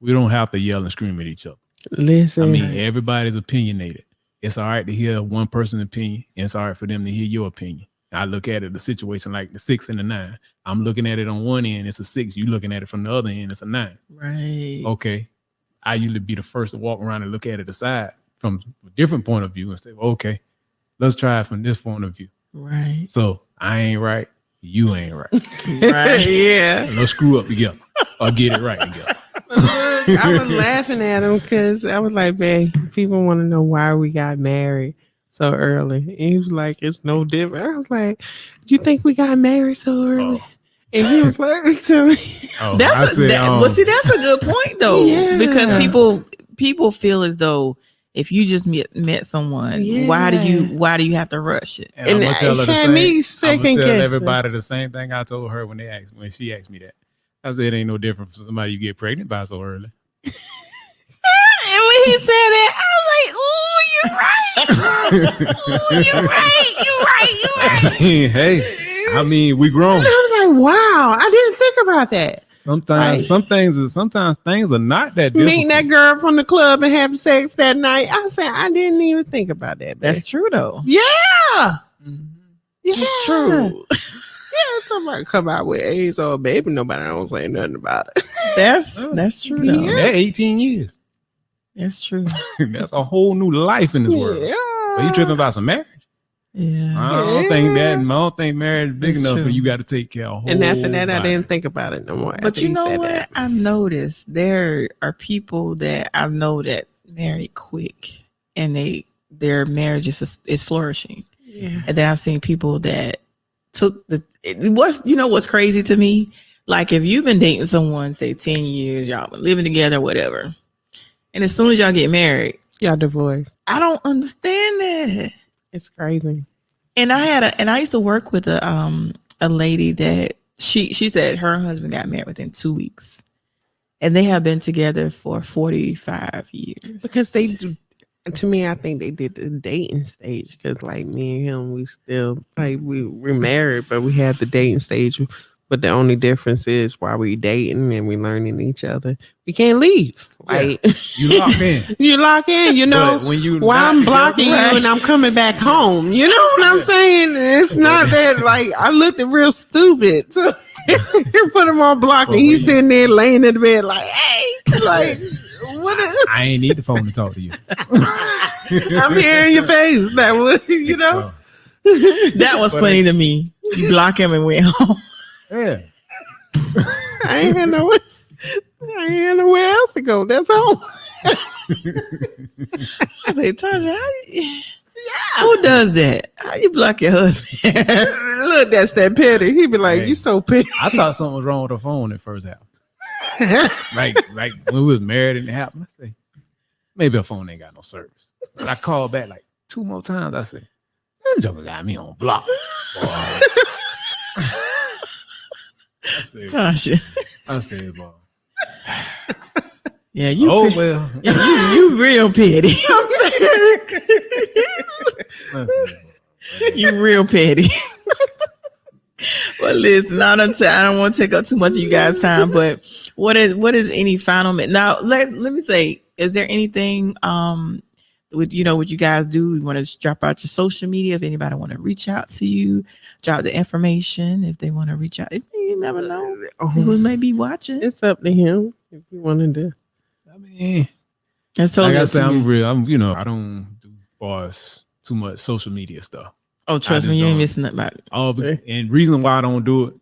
C: We don't have to yell and scream at each other.
B: Listen.
C: I mean, everybody's opinionated. It's all right to hear one person's opinion, and it's all right for them to hear your opinion. I look at it, the situation like the 6 and the 9. I'm looking at it on one end, it's a 6. You looking at it from the other end, it's a 9.
A: Right.
C: Okay. I usually be the first to walk around and look at it aside from a different point of view and say, okay, let's try it from this point of view.
A: Right.
C: So I ain't right, you ain't right.
A: Right.
B: Yeah.
C: Let's screw up together or get it right together.
B: I was laughing at him because I was like, "Babe, people want to know why we got married so early." And he was like, "It's no different." I was like, "You think we got married so early?" And he was like, "Tell me."
C: Oh, I
A: That's
C: said,
A: well, see, that's a good point though,
B: Yeah.
A: because people feel as though if you just met someone, why do you have to rush it?
C: and I'm gonna tell her the
B: had
C: same.
B: me
C: I'm
B: second
C: gonna tell
B: guessing.
C: everybody the same thing I told her when she asked me that. I said it ain't no different for somebody you get pregnant by so early.
A: And when he said that, I was like, "Ooh, you're right. Ooh, you're right. You're right. You're right."
C: Hey, I mean, we grown.
B: And I was like, "Wow, I didn't think about that."
C: Sometimes sometimes things are not that difficult.
B: Meeting that girl from the club and having sex that night. I said I didn't even think about that.
A: That's
B: Babe.
A: true though.
B: Yeah.
C: Mhm.
B: Yeah.
A: That's true.
B: Yeah, somebody come out with AIDS or a baby, nobody don't say nothing about it.
A: That's true though.
B: Yeah.
C: That 18 years.
A: That's true.
C: That's a whole new life in this world.
B: Yeah.
C: But you tripping about some marriage?
A: Yeah.
C: I don't think marriage is big
A: That's
C: enough
A: true.
C: for you got to take care of a whole
B: And after that, I
C: body.
B: didn't think about it no more.
A: But
B: after
A: you
B: he
A: know
B: said
A: what?
B: that.
A: I've noticed there are people that I know that marry quick and their marriage is flourishing.
B: Yeah.
A: And then I've seen people that what's crazy to me? Like if you've been dating someone, say 10 years, y'all been living together, whatever. And as soon as y'all get married,
B: Y'all divorced.
A: I don't understand that.
B: It's crazy.
A: And I used to work with a lady that she said her husband got married within 2 weeks. And they have been together for 45 years.
B: Because they do. To me, I think they did the dating stage. Because like me and him, we still like we're married, but we had the dating stage. But the only difference is while we dating and we learning each other, we can't leave. Like
C: You locked in.
B: you lock in, you know.
C: But when you
B: Why
C: not
B: I'm
C: together,
B: blocking
A: right.
B: you and I'm coming back home. You know what I'm saying? It's not that like I looked at real stupid. So put him on block and
C: But
B: he's
C: when
B: sitting there laying in the bed like, hey, like what is
C: I ain't need the phone to talk to you.
B: I'm hearing your face. That was, you know.
C: So,
A: That was
C: But
A: funny to me. You block him and went home.
C: yeah.
B: I ain't had nowhere else to go. That's all.
A: I say, Tasha, who does that? How you block your husband?
B: Look, that's that petty. He be like,
C: Hey.
B: you so petty.
C: I thought something was wrong with the phone at first happened. Like when we was married and it happened, I say, maybe a phone ain't got no service. But I called back like 2 more times. I said, that joker got me on block. Boy. I said, boy.
A: Yeah, you.
C: Oh
A: pe-
C: well.
A: yeah, you real petty.
C: I said,
A: You real petty. Well, listen, I don't want to take up too much of you guys' time, but what is any final now? Let me say, is there anything with what you guys do? You want to just drop out your social media if anybody want to reach out to you, drop the information if they want to reach out. You never know who may be watching.
B: It's up to him if you want to do.
C: I mean,
A: That's totally
C: like I
A: up to
C: said, I'm
A: you.
C: real. I don't do far as too much social media stuff.
A: Oh, trust
C: I
A: me,
C: just
A: you ain't
C: don't.
A: missing nothing about it.
C: And reason why I don't do it,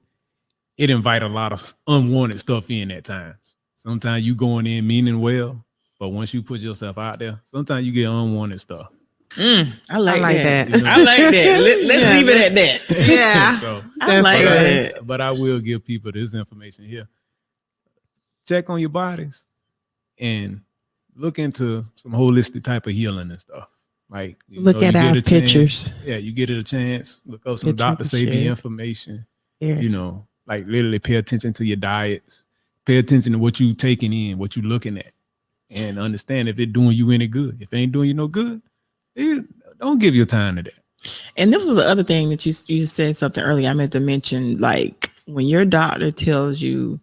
C: it invite a lot of unwanted stuff in at times. Sometimes you going in meaning well, but once you put yourself out there, sometimes you get unwanted stuff.
A: I like that.
C: You know?
A: I like that. Let's
B: Yeah.
A: leave it at that.
B: Yeah.
C: So,
A: I like that.
C: but I will give people this information here. Check on your bodies and look into some holistic type of healing and stuff. Like
B: Look at
C: you
B: our
C: get a
B: pictures.
C: Chance, you get it a chance. Look up some
B: Picture
C: Dr.
B: to
C: Sabi
B: share.
C: information.
B: Yeah.
C: Like literally pay attention to your diets. Pay attention to what you taking in, what you looking at, and understand if it's doing you any good. If it ain't doing you no good, don't give your time to that.
A: And this was the other thing that you said something earlier. I meant to mention, like when your doctor tells you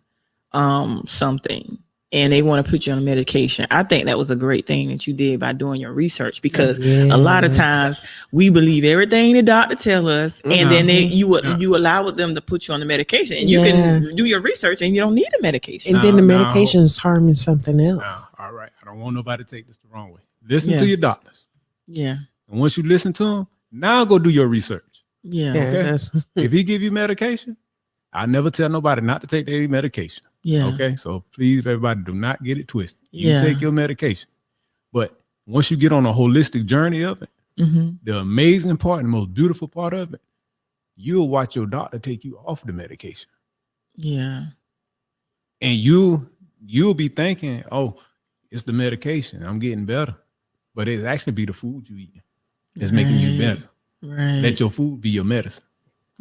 A: something and they want to put you on a medication. I think that was a great thing that you did by doing your research, because a lot of times we believe everything the doctor tell us, and then you allow them to put you on the medication, and you can do your research and you don't need a medication.
B: And then the medication is harming something else.
C: Now, all right, I don't want nobody to take this the wrong way. Listen to your doctors,
A: Yeah.
C: and once you listen to them, now go do your research.
A: Yeah.
B: Yeah,
C: Okay.
B: that's-
C: If he give you medication, I never tell nobody not to take their medication.
A: Yeah.
C: Okay, so please, everybody, do not get it twisted. You
A: Yeah.
C: take your medication, but once you get on a holistic journey of it,
A: Mm-hmm.
C: the amazing part and the most beautiful part of it, you'll watch your doctor take you off the medication,
A: Yeah.
C: and you'll be thinking, "Oh, it's the medication. I'm getting better," but it's actually be the food you eat. It's making you better.
A: Right.
C: Let your food be your medicine.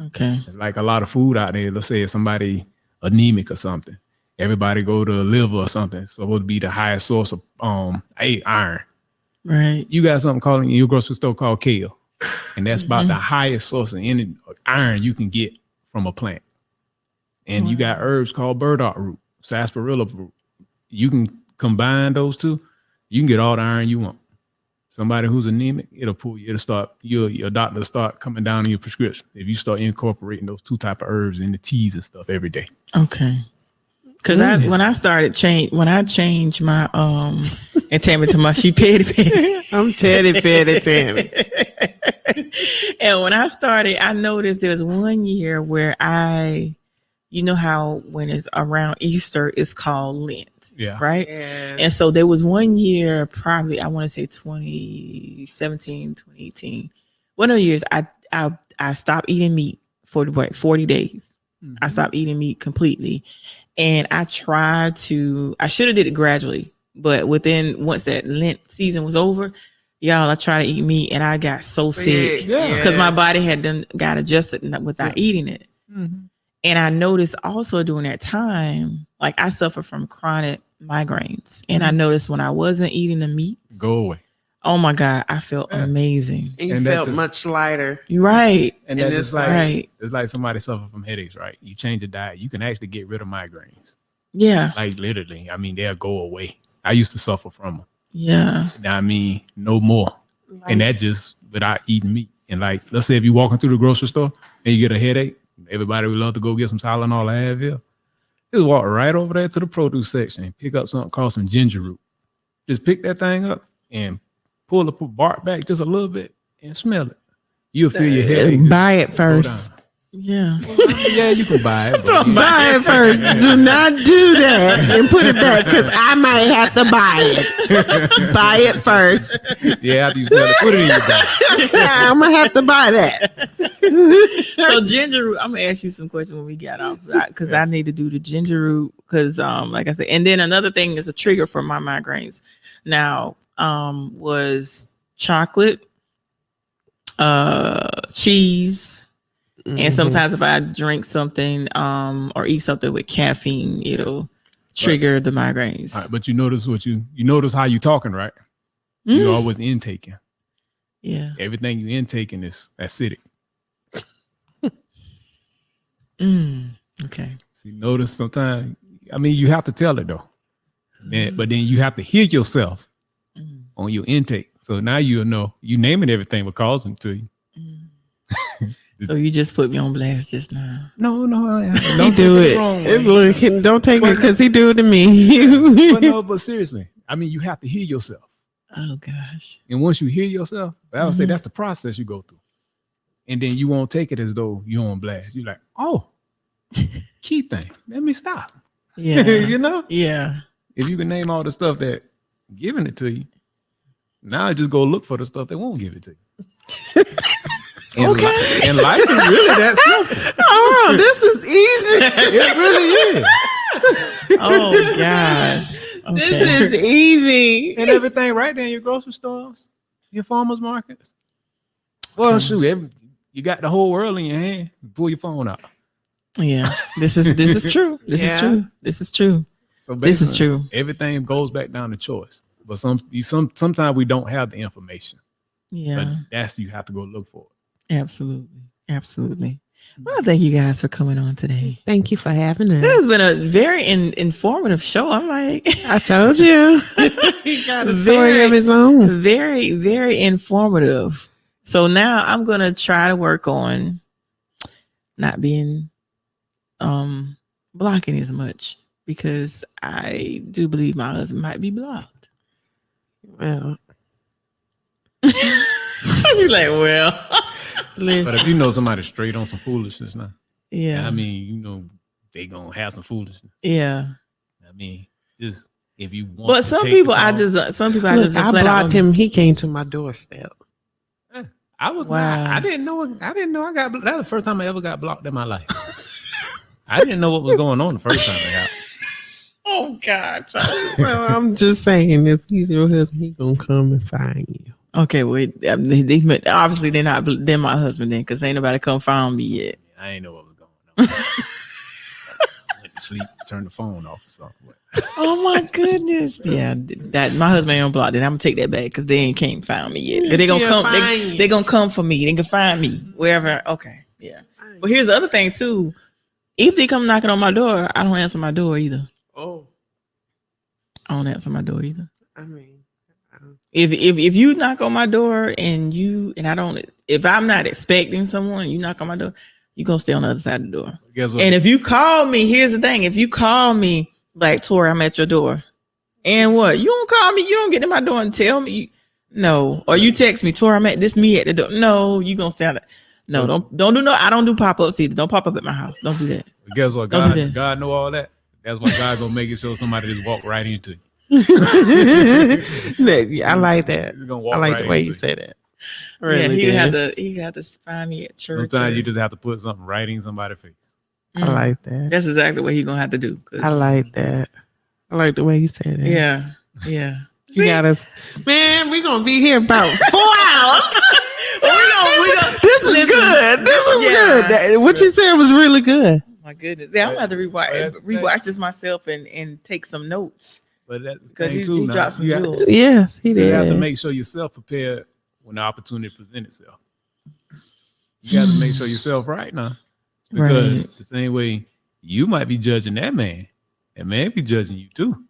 A: Okay.
C: It's like a lot of food out there. Let's say if somebody anemic or something, everybody go to liver or something. It's supposed to be the highest source of iron.
A: Right.
C: You got something called in your grocery store called kale, and that's about the highest source of any iron you can get from a plant. And you got herbs called burdock root. sarsaparilla, you can combine those two. You can get all the iron you want. Somebody who's anemic, it'll start your doctor will start coming down on your prescription if you start incorporating those two type of herbs in the teas and stuff every day.
A: Okay. Because when I changed my and Tammy to my she petty.
B: I'm Teddy Tammy.
A: And when I started, I noticed there was one year where you know how when it's around Easter, it's called Lent.
C: Yeah.
A: Right.
B: Yeah.
A: And so there was one year, probably I want to say 2017, 2018. One of the years I stopped eating meat for 40 days.
C: Mm-hmm.
A: I stopped eating meat completely. And I should have did it gradually, but once that Lent season was over, y'all, I tried to eat meat and I got so sick because my body had got adjusted without eating it.
C: Mm-hmm.
A: And I noticed also during that time, like I suffer from chronic migraines. And I noticed when I wasn't eating the meat,
C: Go away.
A: oh my God, I felt amazing.
B: And you
C: And
B: felt
C: that's
B: much lighter.
A: You're right.
C: And
B: And
C: that's
B: it's
C: just like
A: right.
C: it's like somebody suffer from headaches, right? You change your diet, you can actually get rid of migraines.
A: Yeah.
C: Like literally, I mean, they'll go away. I used to suffer from them.
A: Yeah.
C: Now, I mean, no more. And that just without eating meat. And like, let's say if you're walking through the grocery store and you get a headache, everybody would love to go get some Tylenol or Advil. Just walk right over there to the produce section and pick up something called some ginger root. Just pick that thing up and pull the bark back just a little bit and smell it. You'll feel your headache.
B: Buy it
C: go
B: first.
C: down.
A: Yeah.
C: Yeah, you can buy it. But
B: Buy it first. Do not do that and put it back because I might have to buy it. Buy it first.
C: yeah, after you smell it, put it in your bag.
B: I'm gonna have to buy that.
A: So ginger root, I'm gonna ask you some questions when we get off because I need to do the ginger root because like I said, and then another thing is a trigger for my migraines. Now was chocolate, cheese. And sometimes if I drink something or eat something with caffeine, it'll trigger the migraines.
C: All right, but you notice notice how you talking, right? You're always intaking.
A: Yeah.
C: Everything you intaking is acidic.
A: Okay.
C: See, notice sometimes, I mean, you have to tell it though. But then you have to hear yourself on your intake. So now you'll know you naming everything what caused them to you.
A: So you just put me on blast just now.
C: No,
B: He do it. Don't take it because he do it to me.
C: but no, but seriously, I mean, you have to hear yourself.
A: Oh gosh.
C: And once you hear yourself, I would say that's the process you go through. And then you won't take it as though you're on blast. You're like, oh, key thing. Let me stop.
A: Yeah.
C: You know?
A: Yeah.
C: If you can name all the stuff that giving it to you, now I just go look for the stuff that won't give it to you. And life is really that simple.
B: Oh, this is easy.
C: It really is.
A: Oh gosh. Okay.
B: This is easy.
C: And everything right there in your grocery stores, your farmers markets. Well, shoot, you got the whole world in your hand. Pull your phone out.
A: Yeah. This is true. This is true. This is true.
C: So
A: This is true.
C: Everything goes back down to choice. But sometimes we don't have the information.
A: Yeah.
C: But that's you have to go look for it.
A: Absolutely. Well, thank you guys for coming on today.
B: Thank you for having us.
A: This has been a very informative show. I'm like,
B: I told you. He got a story of his own.
A: very, very informative. So now I'm gonna try to work on not being blocking as much because I do believe my husband might be blocked.
B: Well,
A: You're like, well,
C: But if you know somebody straight on some foolishness now,
A: yeah,
C: I mean, you know, they gonna have some foolishness.
A: yeah.
C: I mean, just if you want.
A: But
C: to
A: some
C: take
A: people,
C: the
A: I
C: call-
A: just flat
B: I
A: out
B: blocked him. He came to my doorstep.
C: I was.
A: Wow.
C: I didn't know. I got. That was the first time I ever got blocked in my life. I didn't know what was going on the first time I got.
A: Oh God.
B: Well, I'm just saying, if he's your husband, he gonna come and find you.
A: Okay, wait. Obviously they're not. They're my husband then, because ain't nobody come find me yet.
C: I ain't know what was going on. I went to sleep, turned the phone off or something.
A: Oh my goodness. Yeah, that my husband ain't on block. Then I'm gonna take that back because they ain't came find me yet. 'Cause they gonna come. They gonna come for me. They can find me wherever. Okay, yeah. But here's the other thing too. If they come knocking on my door, I don't answer my door either. I don't answer my door either.
B: I mean,
A: If you knock on my door and I don't, if I'm not expecting someone, you knock on my door, you gonna stay on the other side of the door.
C: Guess what?
A: And if you call me, here's the thing: if you call me like Tori, I'm at your door, and what you don't call me, you don't get to my door and tell me no, or you text me, Tori, I'm at this me at the door. No, you gonna stay on that. No, don't do no. I don't do pop ups either. Don't pop up at my house. Don't do that.
C: Guess what?
A: Don't do that.
C: God know all that. That's why God gonna make it so somebody just walk right into you.
B: I like that.
C: You're gonna walk
B: I like
C: right
B: the way
C: into
B: you
C: it.
B: said it.
A: Yeah, he had to find me at church.
C: Sometimes you just have to put something right in somebody's face.
B: I like that.
A: That's exactly what he's gonna have to do.
B: I like that. I like the way you said it.
A: Yeah, yeah.
B: You got us, man. We're gonna be here about 4 hours.
A: we gonna.
B: This is good. This is good. What you said was really good.
A: Oh my goodness, yeah, I'm gonna have to rewatch this myself and take some notes
C: But that's the
A: because
C: thing
A: he
C: too. now.
A: dropped some
C: You have-
A: jewels.
B: Yes, he
C: You have to
B: did.
C: make sure yourself prepared when the opportunity presents itself. You got to make sure yourself right now, because
A: Right.
C: the same way you might be judging that man be judging you too.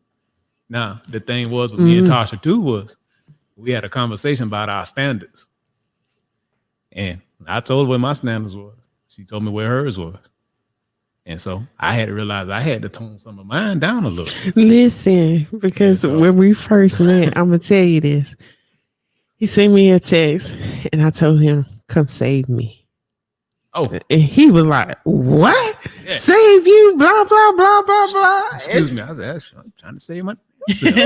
C: Now the thing was with me and Tasha too was we had a conversation about our standards, and I told her what my standards was. She told me where hers was, and so I had to realize I had to tone some of mine down a little.
B: Listen, because when we first met, I'm gonna tell you this. He sent me a text, and I told him, "Come save me."
C: Oh,
B: And he was like, "What?
C: Yeah.
B: Save you? Blah blah blah blah blah."
C: excuse me. I said, I'm trying to save my.
B: Yeah. And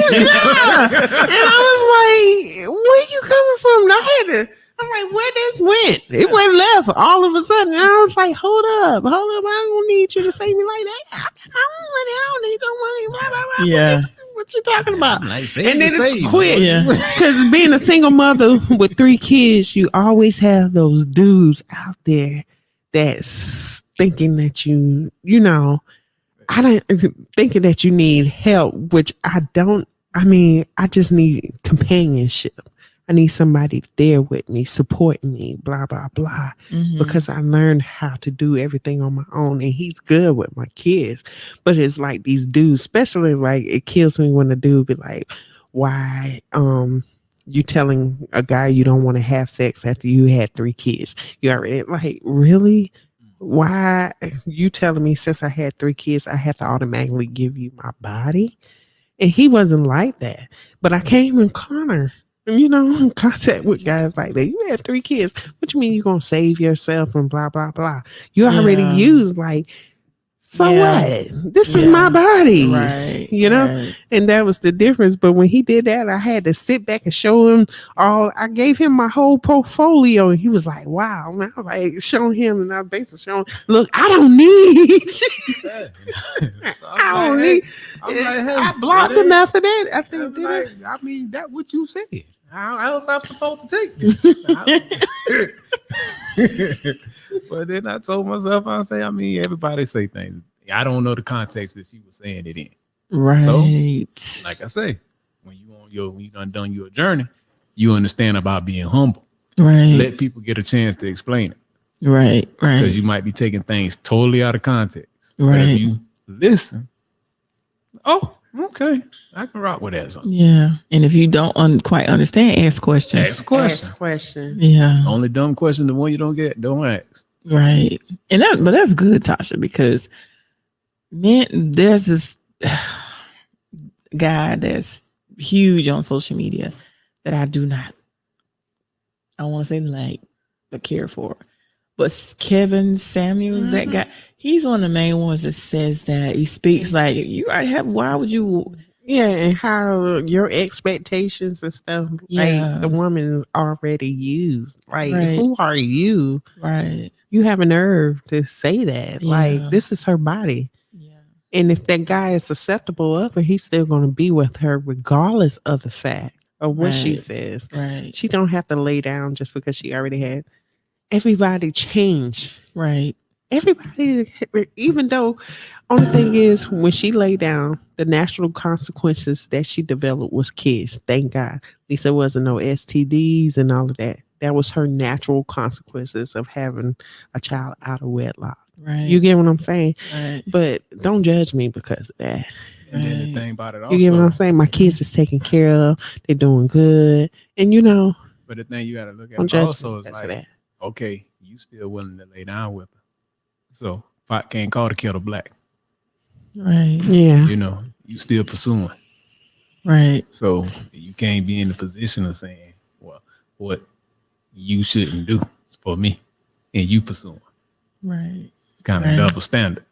B: I was like, "Where you coming from?" And I had to. I'm like, "Where this went? It went left all of a sudden." And I was like, hold up. I don't need you to save me like that. I don't need your money. Blah, blah, blah.
A: Yeah.
B: What you talking about?
C: Like,
B: And then it's quick.
A: Yeah.
B: Because being a single mother with 3 kids, you always have those dudes out there that's thinking that you know, I don't thinking that you need help, which I don't. I mean, I just need companionship. I need somebody there with me, supporting me, blah, blah, blah.
A: Mhm.
B: Because I learned how to do everything on my own, and he's good with my kids. But it's like these dudes, especially like it kills me when a dude be like, why you telling a guy you don't want to have sex after you had 3 kids? You already like, really? Why you telling me since I had 3 kids, I had to automatically give you my body? And he wasn't like that. But I came in in contact with guys like that. You had 3 kids. What you mean you gonna save yourself and blah blah blah? You already
A: Yeah.
B: used like, so
A: Yeah.
B: what? This is
A: Yeah.
B: my body.
A: Right.
B: You know?
A: right.
B: And that was the difference. But when he did that, I had to sit back and show him all. I gave him my whole portfolio, and he was like, "Wow!" And I was like showing him, and I basically showing, "Look, I don't need you. I don't need." I blocked him after that. I think. Did I?
C: I mean, that what you said. How else I'm supposed to take this? But then I told myself, I mean, everybody say things. I don't know the context that she was saying it in.
A: Right.
C: Like I say, when you done your journey, you understand about being humble.
A: right.
C: Let people get a chance to explain it,
A: Right. Right.
C: because you might be taking things totally out of context. But
A: Right.
C: if you listen, oh, okay, I can rock with that. Something.
A: Yeah. And if you don't quite understand, ask questions.
C: Ask a question.
B: question.
A: Yeah.
C: Only dumb question, the one you don't get, don't ask.
A: Right. But that's good, Tasha, because there's this guy that's huge on social media that I want to say like, but care for. But Kevin Samuels, that guy, he's one of the main ones that says that he speaks like you already have. Why would you?
B: Yeah, and how your expectations and stuff,
A: Yeah.
B: like the woman is already used. Like,
A: Right.
B: who are you?
A: Right.
B: You have a nerve to say that.
A: Yeah.
B: Like, this is her body.
A: Yeah.
B: And if that guy is susceptible of it, he's still going to be with her regardless of the fact of what she
A: Right.
B: says.
A: Right.
B: She don't have to lay down just because she already had. Everybody change.
A: Right.
B: Everybody, even though only thing is when she lay down, the natural consequences that she developed was kids. Thank God. At least there wasn't no STDs and all of that. That was her natural consequences of having a child out of wedlock.
A: Right.
B: You get what I'm saying?
A: Right.
B: But don't judge me because of that.
C: And then the
A: Right.
C: thing about it also,
B: You get what I'm saying? My kids is taken care of. They're doing good. And you know,
C: but the thing you got to look at
B: I'm just
C: also is
B: because
C: like,
B: of that.
C: okay, you still willing to lay down with her. So pot can't call the kettle black.
A: Right.
B: Yeah.
C: You know, you still pursuing.
A: Right.
C: So you can't be in the position of saying, well, what you shouldn't do for me and you pursuing.
A: Right.
C: Kind of
A: Right.
C: double standard.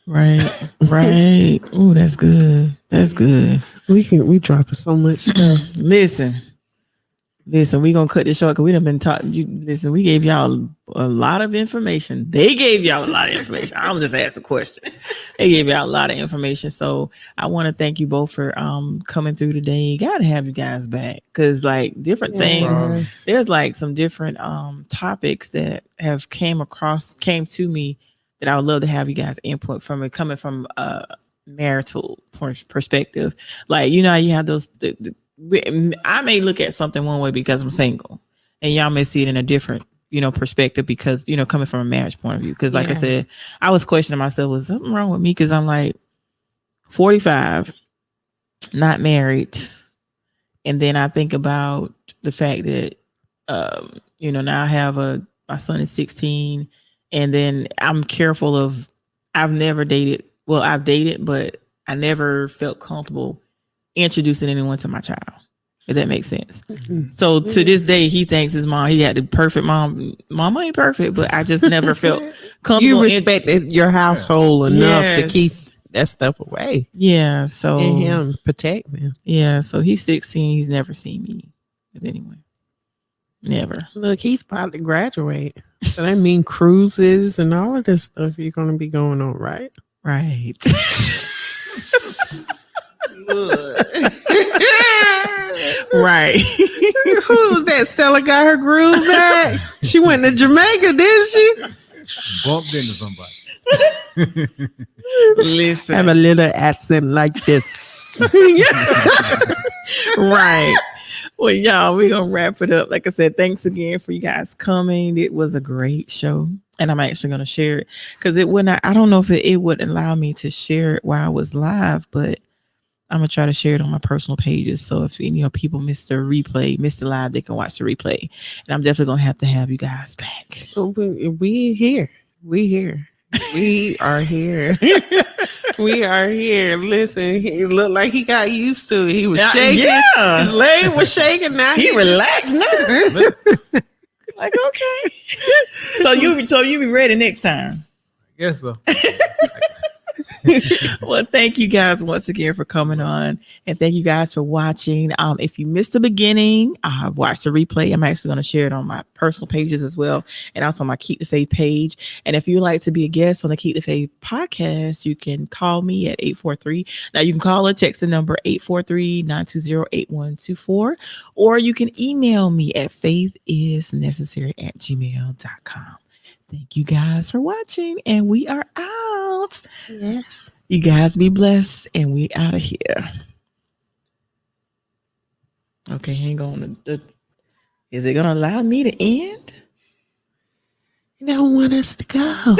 A: Right. Right. Oh, that's good. That's good.
B: We dropping so much stuff.
A: Listen, we gonna cut this short because we done been talking. Listen, we gave y'all a lot of information. They gave y'all a lot of information. I'm just asking questions. They gave y'all a lot of information. So I want to thank you both for coming through today. Gotta have you guys back because like different things.
B: Yes.
A: There's like some different topics that have came to me that I would love to have you guys input from it coming from a marital perspective. Like, you know, you have those, I may look at something one way because I'm single and y'all may see it in a different, you know, perspective because, you know, coming from a marriage point of view. Cause like I
B: Yeah.
A: said, I was questioning myself, was something wrong with me? Cause I'm like 45, not married. And then I think about the fact that, you know, now I have my son is 16 and then I'm careful of, I've never dated. Well, I've dated, but I never felt comfortable introducing anyone to my child, if that makes sense.
B: Mm-hmm.
A: So to this day, he thinks his mom, he had the perfect mom. Mama ain't perfect, but I just never felt comfortable.
B: You respected your household enough to keep
A: Yes.
B: that stuff away
A: Yeah. So
B: and him protect them.
A: yeah. So he's 16. He's never seen me with anyone. Never.
B: Look, he's about to graduate. So that mean cruises and all of this stuff you're gonna be going on, right?
A: Right. Right.
B: Who's that? Stella got her groove back. She went to Jamaica, didn't she?
C: Bumped into somebody.
A: Listen.
B: Have a little accent like this.
A: Right. Well, y'all, we're gonna wrap it up. Like I said, thanks again for you guys coming. It was a great show. And I'm actually gonna share it because it would not, I don't know if it would allow me to share it while I was live, but I'm gonna try to share it on my personal pages. So if any people missed the replay, missed the live, they can watch the replay. And I'm definitely gonna have you guys back.
B: We here. We here. We are here. We are here. Listen, he looked like he got used to it. He was shaking.
A: Yeah.
B: His leg was shaking. Now
A: He relaxed now. Like, okay. So you be ready next time.
C: I guess so.
A: Well, thank you guys once again for coming on, and thank you guys for watching. If you missed the beginning, watch the replay. I'm actually going to share it on my personal pages as well, and also my Keep the Faith page. And if you'd like to be a guest on the Keep the Faith podcast, you can call me at 843. Now you can call or text the number 843-920-8124, or you can email me at faithisnecessary@gmail.com. Thank you guys for watching, and we are out.
B: Yes.
A: You guys be blessed, and we out of here. Okay, hang on. Is it gonna allow me to end?
B: You don't want us to go.